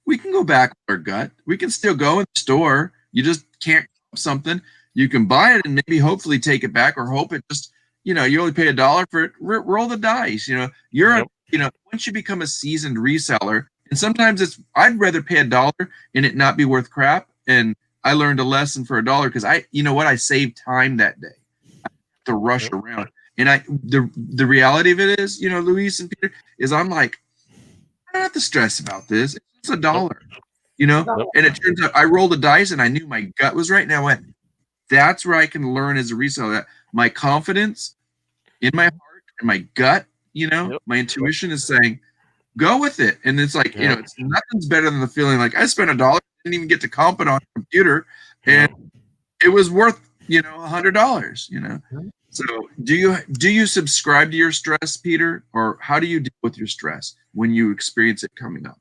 we can go back with our gut. We can still go in the store. You just can't comp something. You can buy it and maybe hopefully take it back or hope it just, you only pay $1 for it. Roll the dice. Once you become a seasoned reseller, and sometimes I'd rather pay $1 and it not be worth crap. And I learned a lesson for $1 because I saved time that day to rush around. And the reality of it is, Luis and Peter, is I'm like, I don't have to stress about this. It's $1, And it turns out I rolled the dice and I knew my gut was right. And I went, that's where I can learn as a reseller that my confidence in my heart and my gut, my intuition is saying, go with it. And it's like, it's nothing's better than the feeling like I spent $1, didn't even get to comp it on a computer, and it was worth, $100, So do you subscribe to your stress, Peter, or how do you deal with your stress when you experience it coming up?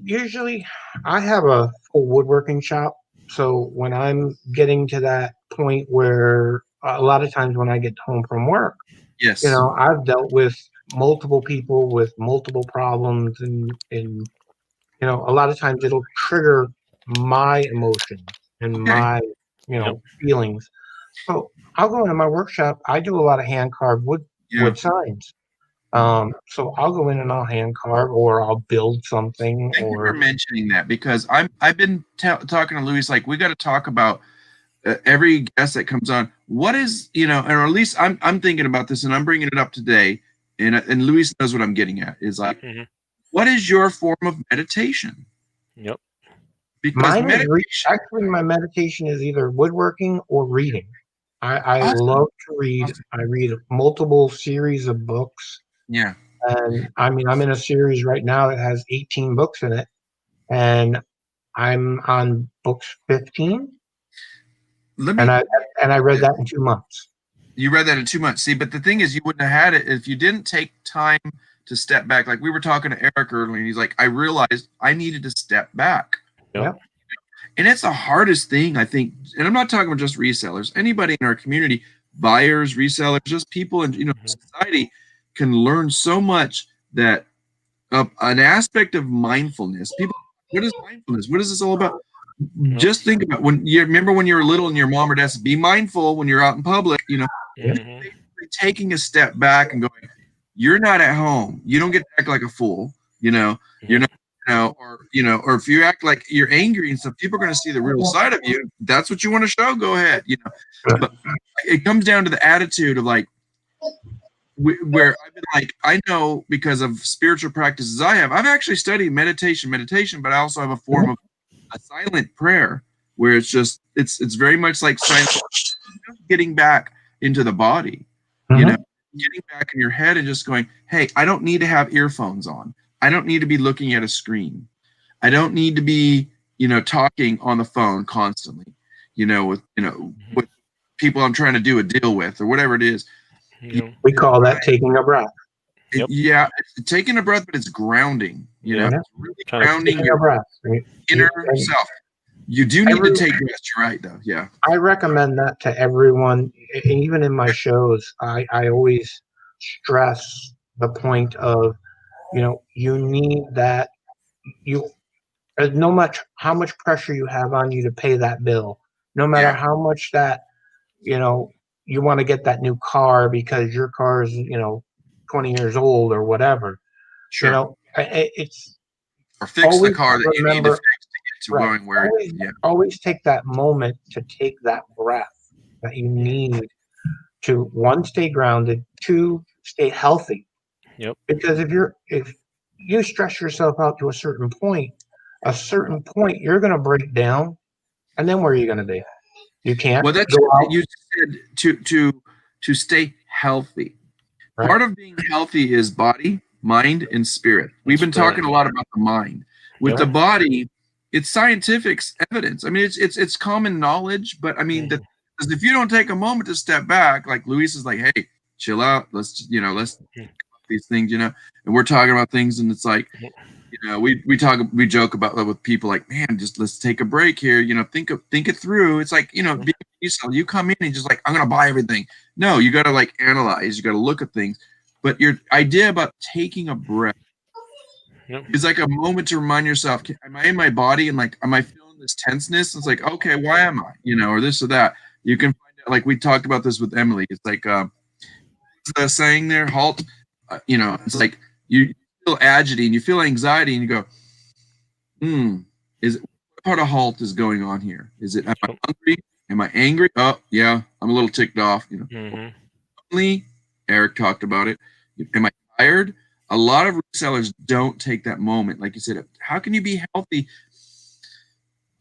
Usually I have a full woodworking shop. So when I'm getting to that point where a lot of times when I get home from work, Yes. I've dealt with multiple people with multiple problems and you know, a lot of times it'll trigger my emotions and my, you know, feelings. So I'll go into my workshop. I do a lot of hand carved wood signs. So I'll go in and I'll hand carve, or I'll build something. Thank you for mentioning that, because I've been talking to Louis, like, we got to talk about every guest that comes on. What is, you know, or at least I'm thinking about this, and I'm bringing it up today, and Louis knows what I'm getting at, is like, what is your form of meditation? Yep. Because actually, my meditation is either woodworking or reading. I Awesome. love to read. Awesome. I read multiple series of books. Yeah. And I mean, I'm in a series right now that has 18 books in it, and I'm on books 15. And I read that in 2 months. You read that in 2 months. See, but the thing is, you wouldn't have had it if you didn't take time to step back. Like we were talking to Eric earlier, and he's like, I realized I needed to step back. Yep. And it's the hardest thing, I think. And I'm not talking about just resellers. Anybody in our community, buyers, resellers, just people in, you know, society, can learn so much that an aspect of mindfulness. People, what is mindfulness? What is this all about? Just think about when you remember when you were little and your mom or dad said, be mindful when you're out in public, you know, taking a step back and going, you're not at home. You don't get to act like a fool, you know, you're not, you know, or if you act like you're angry and stuff, people are going to see the real side of you. That's what you want to show. Go ahead, you know, but it comes down to the attitude of like, where I've been like, I know because of spiritual practices I've actually studied meditation, but I also have a form of a silent prayer where it's just, it's very much like silent, getting back into the body, you know, getting back in your head and just going, hey, I don't need to have earphones on. I don't need to be looking at a screen. I don't need to be, you know, talking on the phone constantly, you know, with people I'm trying to do a deal with or whatever it is. We call that taking a breath. Yeah, it's taking a breath, but it's grounding. You know, it's really grounding your breath, inner self. You do need to take rest. You're right, though. Yeah, I recommend that to everyone. Even in my shows, I always stress the point of, you know, you need that. No matter how much pressure you have on you to pay that bill, no matter how much that, you know, you want to get that new car because your car is, you know, 20 years old or whatever. Sure. You know, it's or fix the car that you need to fix to get to going where. Always take that moment to take that breath that you need to, one, stay grounded, two, stay healthy. Yep. Because if you stress yourself out to a certain point, you're going to break down, and then where are you going to be? You can't. Well, that's you said to stay healthy. Right. Part of being healthy is body, mind, and spirit. We've been talking a lot about the mind. With the body, it's scientific evidence. I mean, it's common knowledge, but I mean, because if you don't take a moment to step back, like Luis is like, hey, chill out. Let's these things, you know, and we're talking about things, and it's like, you know, we joke about that with people, like, man, just let's take a break here, you know, think it through. It's like, you know, you come in and just like, I'm gonna buy everything. No, you gotta like analyze, you gotta look at things. But your idea about taking a breath is like a moment to remind yourself, am I in my body, and like, am I feeling this tenseness? It's like, okay, why am I, you know, or this or that. You can find out, like we talked about this with Emily. It's like the saying there, halt. You know, it's like you feel agitated, you feel anxiety, and you go, is it, what part of halt is going on here? Is it, am I hungry? Am I angry? Oh, yeah, I'm a little ticked off. You know, Eric talked about it. Am I tired? A lot of resellers don't take that moment. Like you said, how can you be healthy?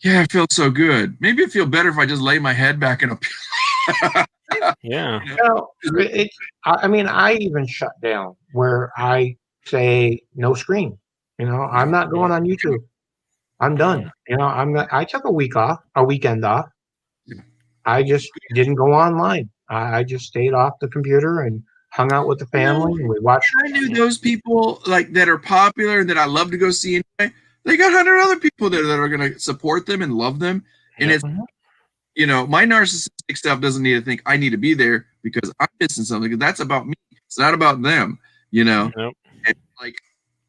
Yeah, I feel so good. Maybe it feel better if I just lay my head back in a yeah. You know, I mean, I even shut down where I say no screen. You know, I'm not going on YouTube. I'm done. You know, I took a weekend off. I just didn't go online. I just stayed off the computer and hung out with the family, and we watched. I knew those people like that are popular and that I love to go see anyway. They got 100 other people there that are going to support them and love them. And it's, you know, my narcissistic stuff doesn't need to think I need to be there because I'm missing something. That's about me. It's not about them, you know. And like,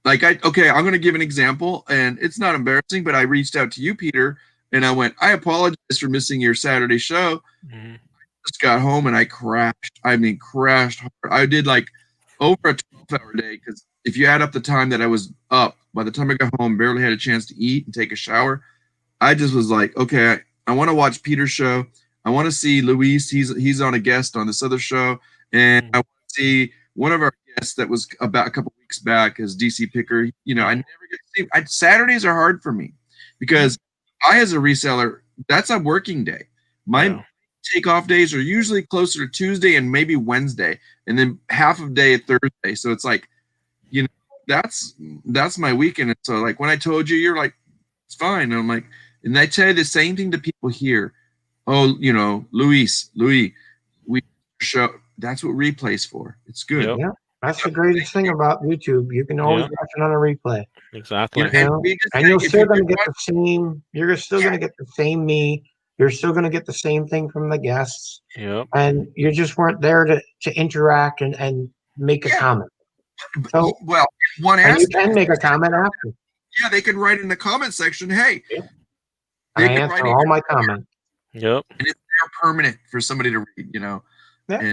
like I'm going to give an example, and it's not embarrassing, but I reached out to you, Peter, and I went, I apologize for missing your Saturday show. Mm-hmm. Just got home and I crashed. I mean, crashed hard. I did like over a 12-hour day because if you add up the time that I was up, by the time I got home, barely had a chance to eat and take a shower. I just was like, okay, I want to watch Peter's show. I want to see Luis. He's on a guest on this other show, and I want to see one of our guests that was about a couple weeks back is DC Picker. You know, I never get to see. Saturdays are hard for me because I, as a reseller, that's a working day. My takeoff days are usually closer to Tuesday and maybe Wednesday, and then half of day Thursday. So it's like, you know, that's my weekend. And so like when I told you, you're like, it's fine. And I'm like, and I tell you the same thing to people here. Oh, you know, Louie, we show. That's what replay's for. It's good. Yep. Yeah, that's the greatest thing about YouTube. You can always watch it on a replay. Exactly. You know, And you're still going to get the same. You're still going to get the same me. You're still going to get the same thing from the guests. Yep. And you just weren't there to interact and make a comment. So well, one and you aspect, can make a comment after. yeah, they can write in the comment section, hey. I answer all my comments. Yep. And it's there permanent for somebody to read, you know. Yeah.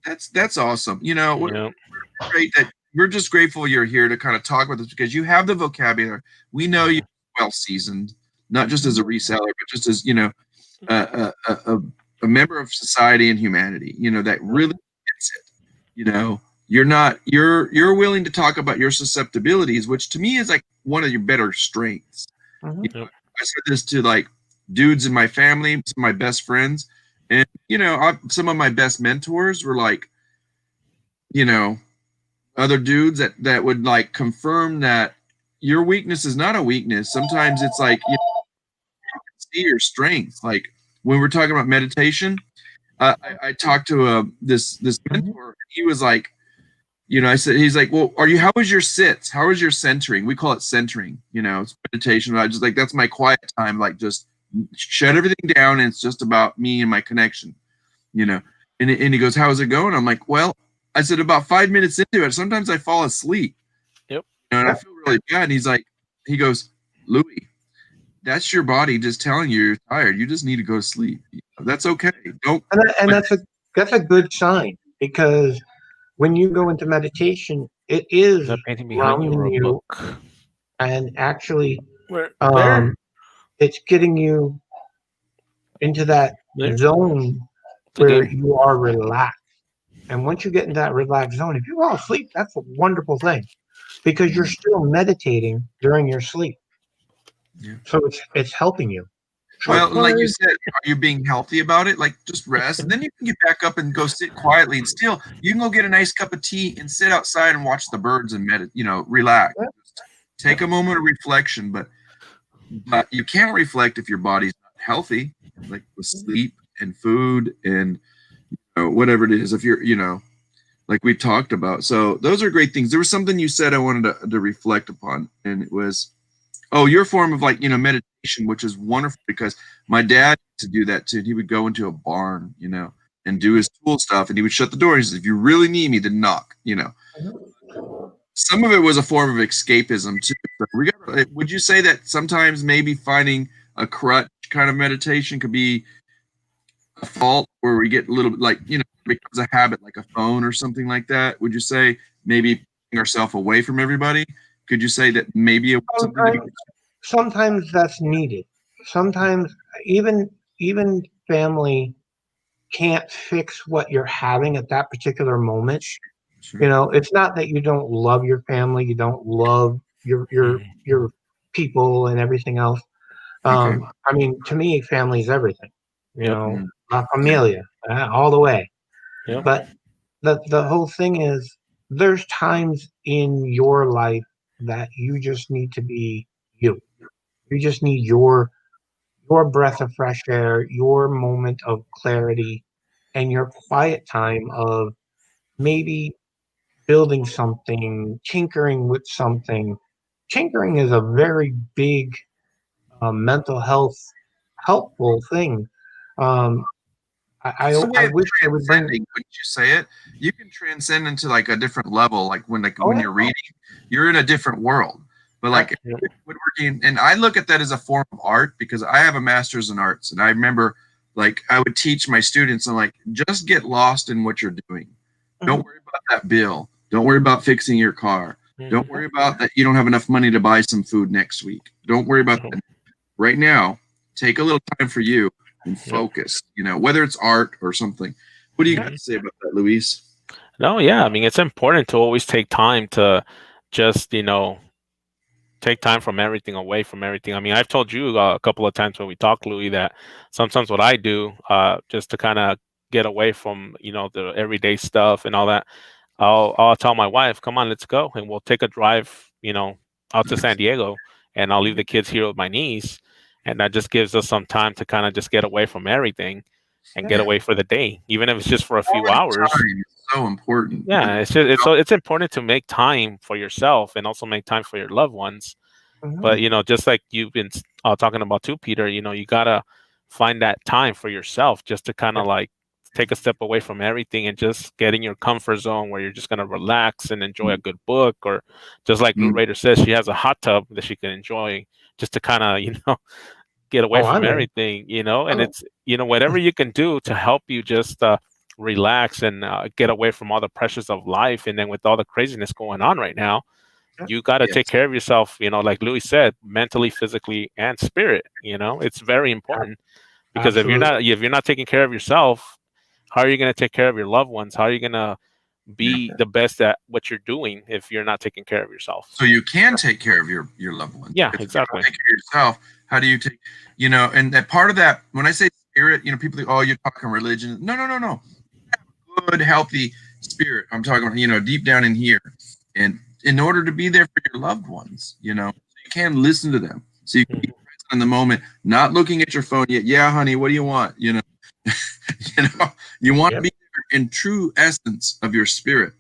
And that's awesome. You know, we're great that we're just grateful you're here to kind of talk about this because you have the vocabulary. We know you're well seasoned, not just as a reseller, but just as, you know, a member of society and humanity, you know, that really gets it. You know, you're willing to talk about your susceptibilities, which to me is like one of your better strengths. Mm-hmm. You know, I said this to like dudes in my family, some of my best friends, and you know, some of my best mentors were like, you know, other dudes that would like confirm that your weakness is not a weakness. Sometimes it's like, you know, you can see your strength. Like when we're talking about meditation, I talked to this mentor. He was like, you know, he's like, well, how was your sits? How was your centering? We call it centering, you know, it's meditation. I just like, that's my quiet time. Like just shut everything down. And it's just about me and my connection, you know? And he goes, how's it going? I'm like, well, I said about 5 minutes into it, sometimes I fall asleep. Yep. You know, and I feel really bad. And he goes, Louie, that's your body just telling you you're tired. You just need to go to sleep. That's okay. Don't. And that's a good sign because when you go into meditation, it is That painting behind you, grounding you book. and actually Where, it's getting you into that There. zone where you are relaxed. And once you get into that relaxed zone, if you fall asleep, that's a wonderful thing because you're still meditating during your sleep. Yeah. So it's helping you. Well, like you said, are you being healthy about it? Like just rest, and then you can get back up and go sit quietly, and still you can go get a nice cup of tea and sit outside and watch the birds and meditate. You know, relax. Yeah. Just take a moment of reflection, but you can't reflect if your body's not healthy, like with sleep and food and you know, whatever it is. If you're, you know, like we talked about. So those are great things. There was something you said I wanted to reflect upon, and it was, oh, your form of like, you know, meditation, which is wonderful because my dad used to do that too. He would go into a barn, you know, and do his tool stuff, and he would shut the door. He said, if you really need me, then knock, you know. Some of it was a form of escapism too. So would you say that sometimes maybe finding a crutch kind of meditation could be a fault where we get a little bit like, you know, becomes a habit like a phone or something like that? Would you say maybe putting ourselves away from everybody? Could you say that maybe it was something sometimes that's needed. Sometimes even family can't fix what you're having at that particular moment. Sure. You know, it's not that you don't love your family, you don't love your people and everything else. I mean, to me, family is everything. You know, la familia, all the way. Yep. But the whole thing is, there's times in your life that you just need to be you. You just need your breath of fresh air, your moment of clarity, and your quiet time of maybe building something, tinkering with something. Tinkering is a very big mental health helpful thing. Um, I It's a way of wish I would bring. transcending. Wouldn't you say it? You can transcend into like a different level. Like when Oh, you're reading, you're in a different world. But like yeah. woodworking, and I look at that as a form of art because I have a master's in arts, and I remember like I would teach my students and like just get lost in what you're doing. Don't worry about that bill. Don't worry about fixing your car. Don't worry about that you don't have enough money to buy some food next week. Don't worry about that. Right now, take a little time for you and focus, you know, whether it's art or something. What do you got to say about that, Luis? No, yeah. I mean, it's important to always take time to just, take time from everything, away from everything. I mean, I've told you a couple of times when we talk, Louie, that sometimes what I do, just to kind of get away from, the everyday stuff and all that, I'll tell my wife, come on, let's go. And we'll take a drive, out to San Diego, and I'll leave the kids here with my niece. And that just gives us some time to kind of just get away from everything and get away for the day, even if it's just for a few hours. Time is so important. Yeah, it's important to make time for yourself and also make time for your loved ones. But just like you've been talking about too, Peter, you gotta find that time for yourself just to kind of like take a step away from everything and just get in your comfort zone where you're just gonna relax and enjoy a good book, or just like Blue Raider says, she has a hot tub that she can enjoy just to kind of get away from everything, and it's whatever you can do to help you just relax and get away from all the pressures of life. And then with all the craziness going on right now, you got to take care of yourself, like Louis said, mentally, physically, and spirit. It's very important, because if you're not taking care of yourself, how are you going to take care of your loved ones? How are you going to be the best at what you're doing if you're not taking care of yourself? So you can take care of your loved ones. Yeah, if exactly. You take care of yourself. How do you take, and that part of that, when I say spirit, people think, oh, you're talking religion. No. Good, healthy spirit. I'm talking about, deep down in here. And in order to be there for your loved ones, you can listen to them. So you can be present in the moment, not looking at your phone yet. Yeah, honey, what do you want? You want to be there in true essence of your spirit,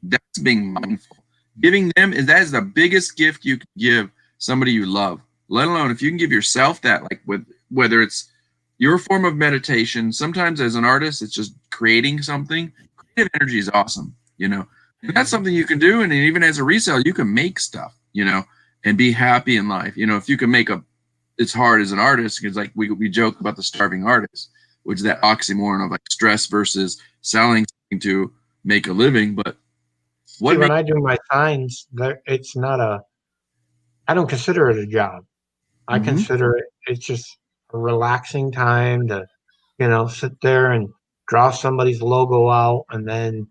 that's being mindful. Giving them that is the biggest gift you can give somebody you love, let alone if you can give yourself that, like with whether it's your form of meditation. Sometimes as an artist, it's just creating something. Creative energy is awesome, and that's something you can do. And even as a reseller, you can make stuff, and be happy in life. If you can make it's hard as an artist, because like we joke about the starving artist, which is that oxymoron of like stress versus selling something to make a living. But when I do my signs, it's not I don't consider it a job. I consider it's just a relaxing time to, sit there and draw somebody's logo out, and then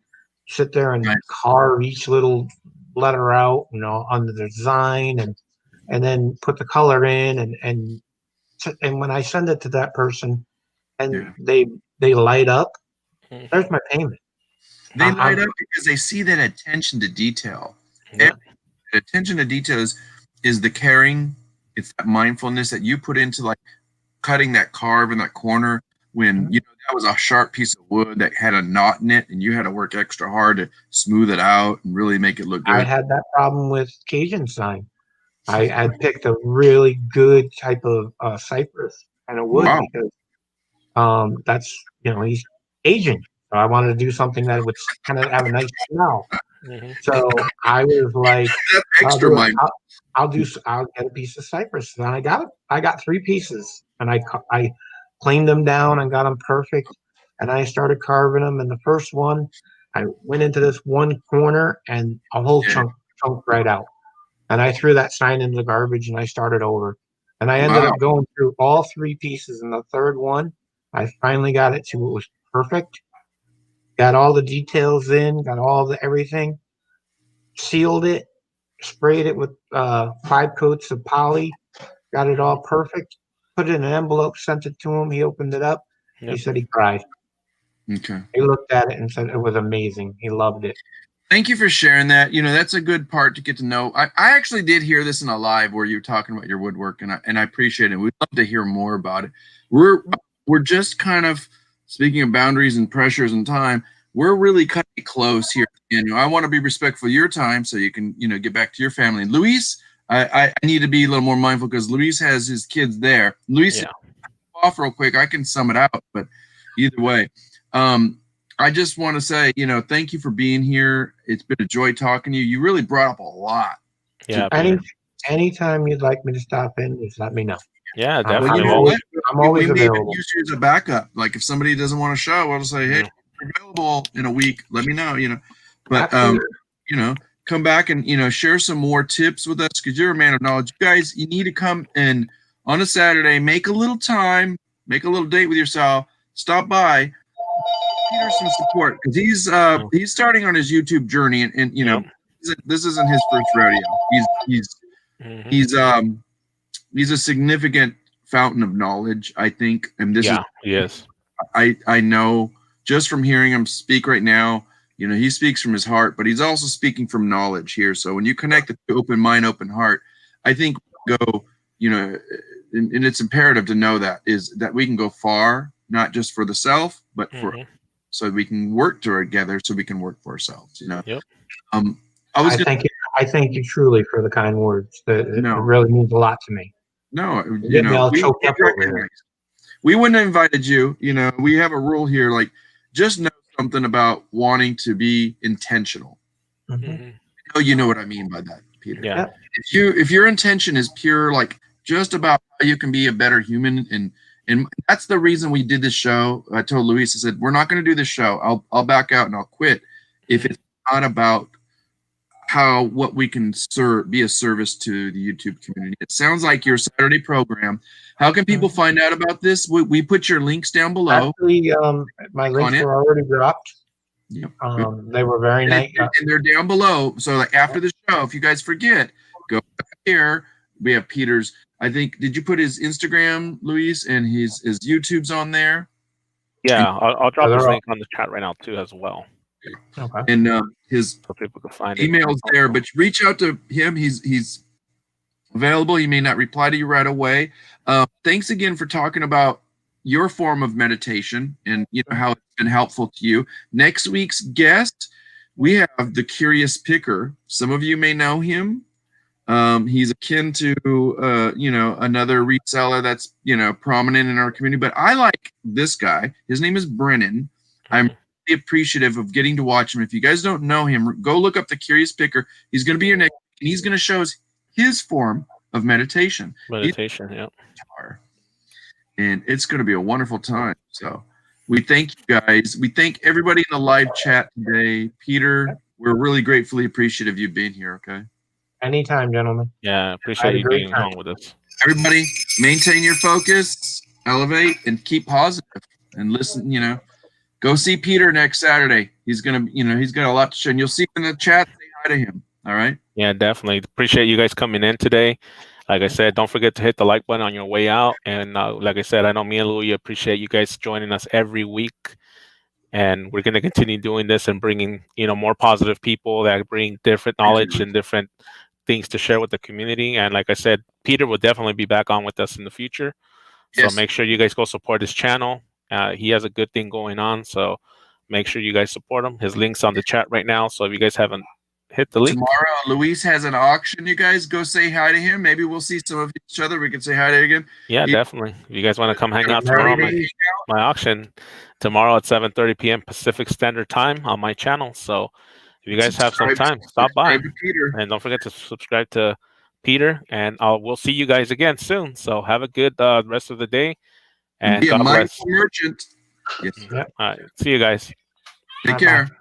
sit there and carve each little letter out, on the design, and then put the color in, and when I send it to that person, and they light up, there's my payment. They light up because they see that attention to detail. Yeah. Attention to detail is the caring. It's that mindfulness that you put into like cutting that carve in that corner when that was a sharp piece of wood that had a knot in it, and you had to work extra hard to smooth it out and really make it look good. I had that problem with Cajun sign. I picked a really good type of cypress and a wood because that's he's Asian. So I wanted to do something that would kind of have a nice smell. So I was like, I'll get a piece of cypress. And I got 3 pieces, and I cleaned them down and got them perfect. And I started carving them. And the first one, I went into this one corner, and a whole chunk right out. And I threw that sign in the garbage, and I started over. And I ended up going through all 3 pieces. And the third one, I finally got it to it was perfect. Got all the details in, got all the everything, sealed it, sprayed it with 5 coats of poly, got it all perfect, put it in an envelope, sent it to him. He opened it up. He said he cried. Okay. He looked at it and said it was amazing. He loved it. Thank you for sharing that. That's a good part to get to know. I actually did hear this in a live where you were talking about your woodwork, and I appreciate it. We'd love to hear more about it. We're just kind of speaking of boundaries and pressures and time. We're really cutting it close here. I want to be respectful of your time so you can, get back to your family. And Luis, I need to be a little more mindful because Luis has his kids there. Luis, off real quick. I can sum it out, but either way. I just want to say, thank you for being here. It's been a joy talking to you. You really brought up a lot. Yeah, Anytime you'd like me to stop in, just let me know. yeah, Well, definitely. you know I'm what? I'm always we may even available. use you as a backup. Like if somebody doesn't want to show, I'll say, hey, Yeah. you're available in a week. Let me know. But Absolutely. come back and share some more tips with us because you're a man of knowledge. You guys, you need to come and on a Saturday, make a little time, make a little date with yourself, stop by. Peter some support because he's starting on his YouTube journey and Yep. this isn't his first rodeo. Mhm. He's a significant fountain of knowledge, I think, and this Yeah, yes. I know just from hearing him speak right now. He speaks from his heart, but he's also speaking from knowledge here. So when you connect the open mind, open heart, I think go, and it's imperative to know that is that we can go far, not just for the self, but for so we can work together, so we can work for ourselves. Yep. I thank you truly for the kind words. It really means a lot to me. No, You get me all choked up over here. We wouldn't have invited you. We have a rule here, like just know something about wanting to be intentional. You know what I mean by that, Peter. Yeah. If your intention is pure, like just about how you can be a better human, and that's the reason we did this show. I told Luis, I said, we're not going to do this show. I'll back out and I'll quit if it's not about what we can be a service to the YouTube community. It sounds like your Saturday program. How can people find out about this? We put your links down below. Actually, my links were already dropped. Yep. They were very nice. And they're down below. So like after the show, if you guys forget, go back here. We have Peter's. I think, did you put his Instagram, Luis, and his YouTube's on there? Yeah, I'll drop his link on the chat right now too as well. Okay. And his so people can find email's there, but reach out to him. He's available. He may not reply to you right away. Thanks again for talking about your form of meditation and how it's been helpful to you. Next week's guest, we have the Curious Picker. Some of you may know him. He's akin to another reseller that's prominent in our community, but I like this guy. His name is Brennan. I'm really appreciative of getting to watch him. If you guys don't know him, go look up the Curious Picker. He's going to be your next, and he's going to show us his form of meditation. Yeah. And it's going to be a wonderful time. So we thank you guys. We thank everybody in the live chat today. Peter, we're really gratefully appreciative of you being here. Okay. Anytime, gentlemen. Yeah, appreciate you being on with us. Everybody, maintain your focus, elevate, and keep positive. And listen, go see Peter next Saturday. He's gonna, he's got a lot to show. And you'll see him in the chat. Say hi to him. All right. Yeah, definitely. Appreciate you guys coming in today. Like I said, don't forget to hit the like button on your way out. And like I said, I know me and Louie appreciate you guys joining us every week. And we're going to continue doing this and bringing, more positive people that bring different knowledge and different things to share with the community. And like I said, Peter will definitely be back on with us in the future. So make sure you guys go support his channel. He has a good thing going on. So make sure you guys support him. His link's on the chat right now. So if you guys haven't hit the link. Tomorrow, Luis has an auction. You guys go say hi to him. Maybe we'll see some of each other. We can say hi to him again. Yeah, definitely. If you guys want to come hang out tomorrow, my auction tomorrow at 7:30 p.m. Pacific Standard Time on my channel. So if you guys have some time, stop by. And don't forget to subscribe to Peter. And we'll see you guys again soon. So have a good rest of the day. And be a God mindful bless. merchant. Yes. All right. See you guys. Take care.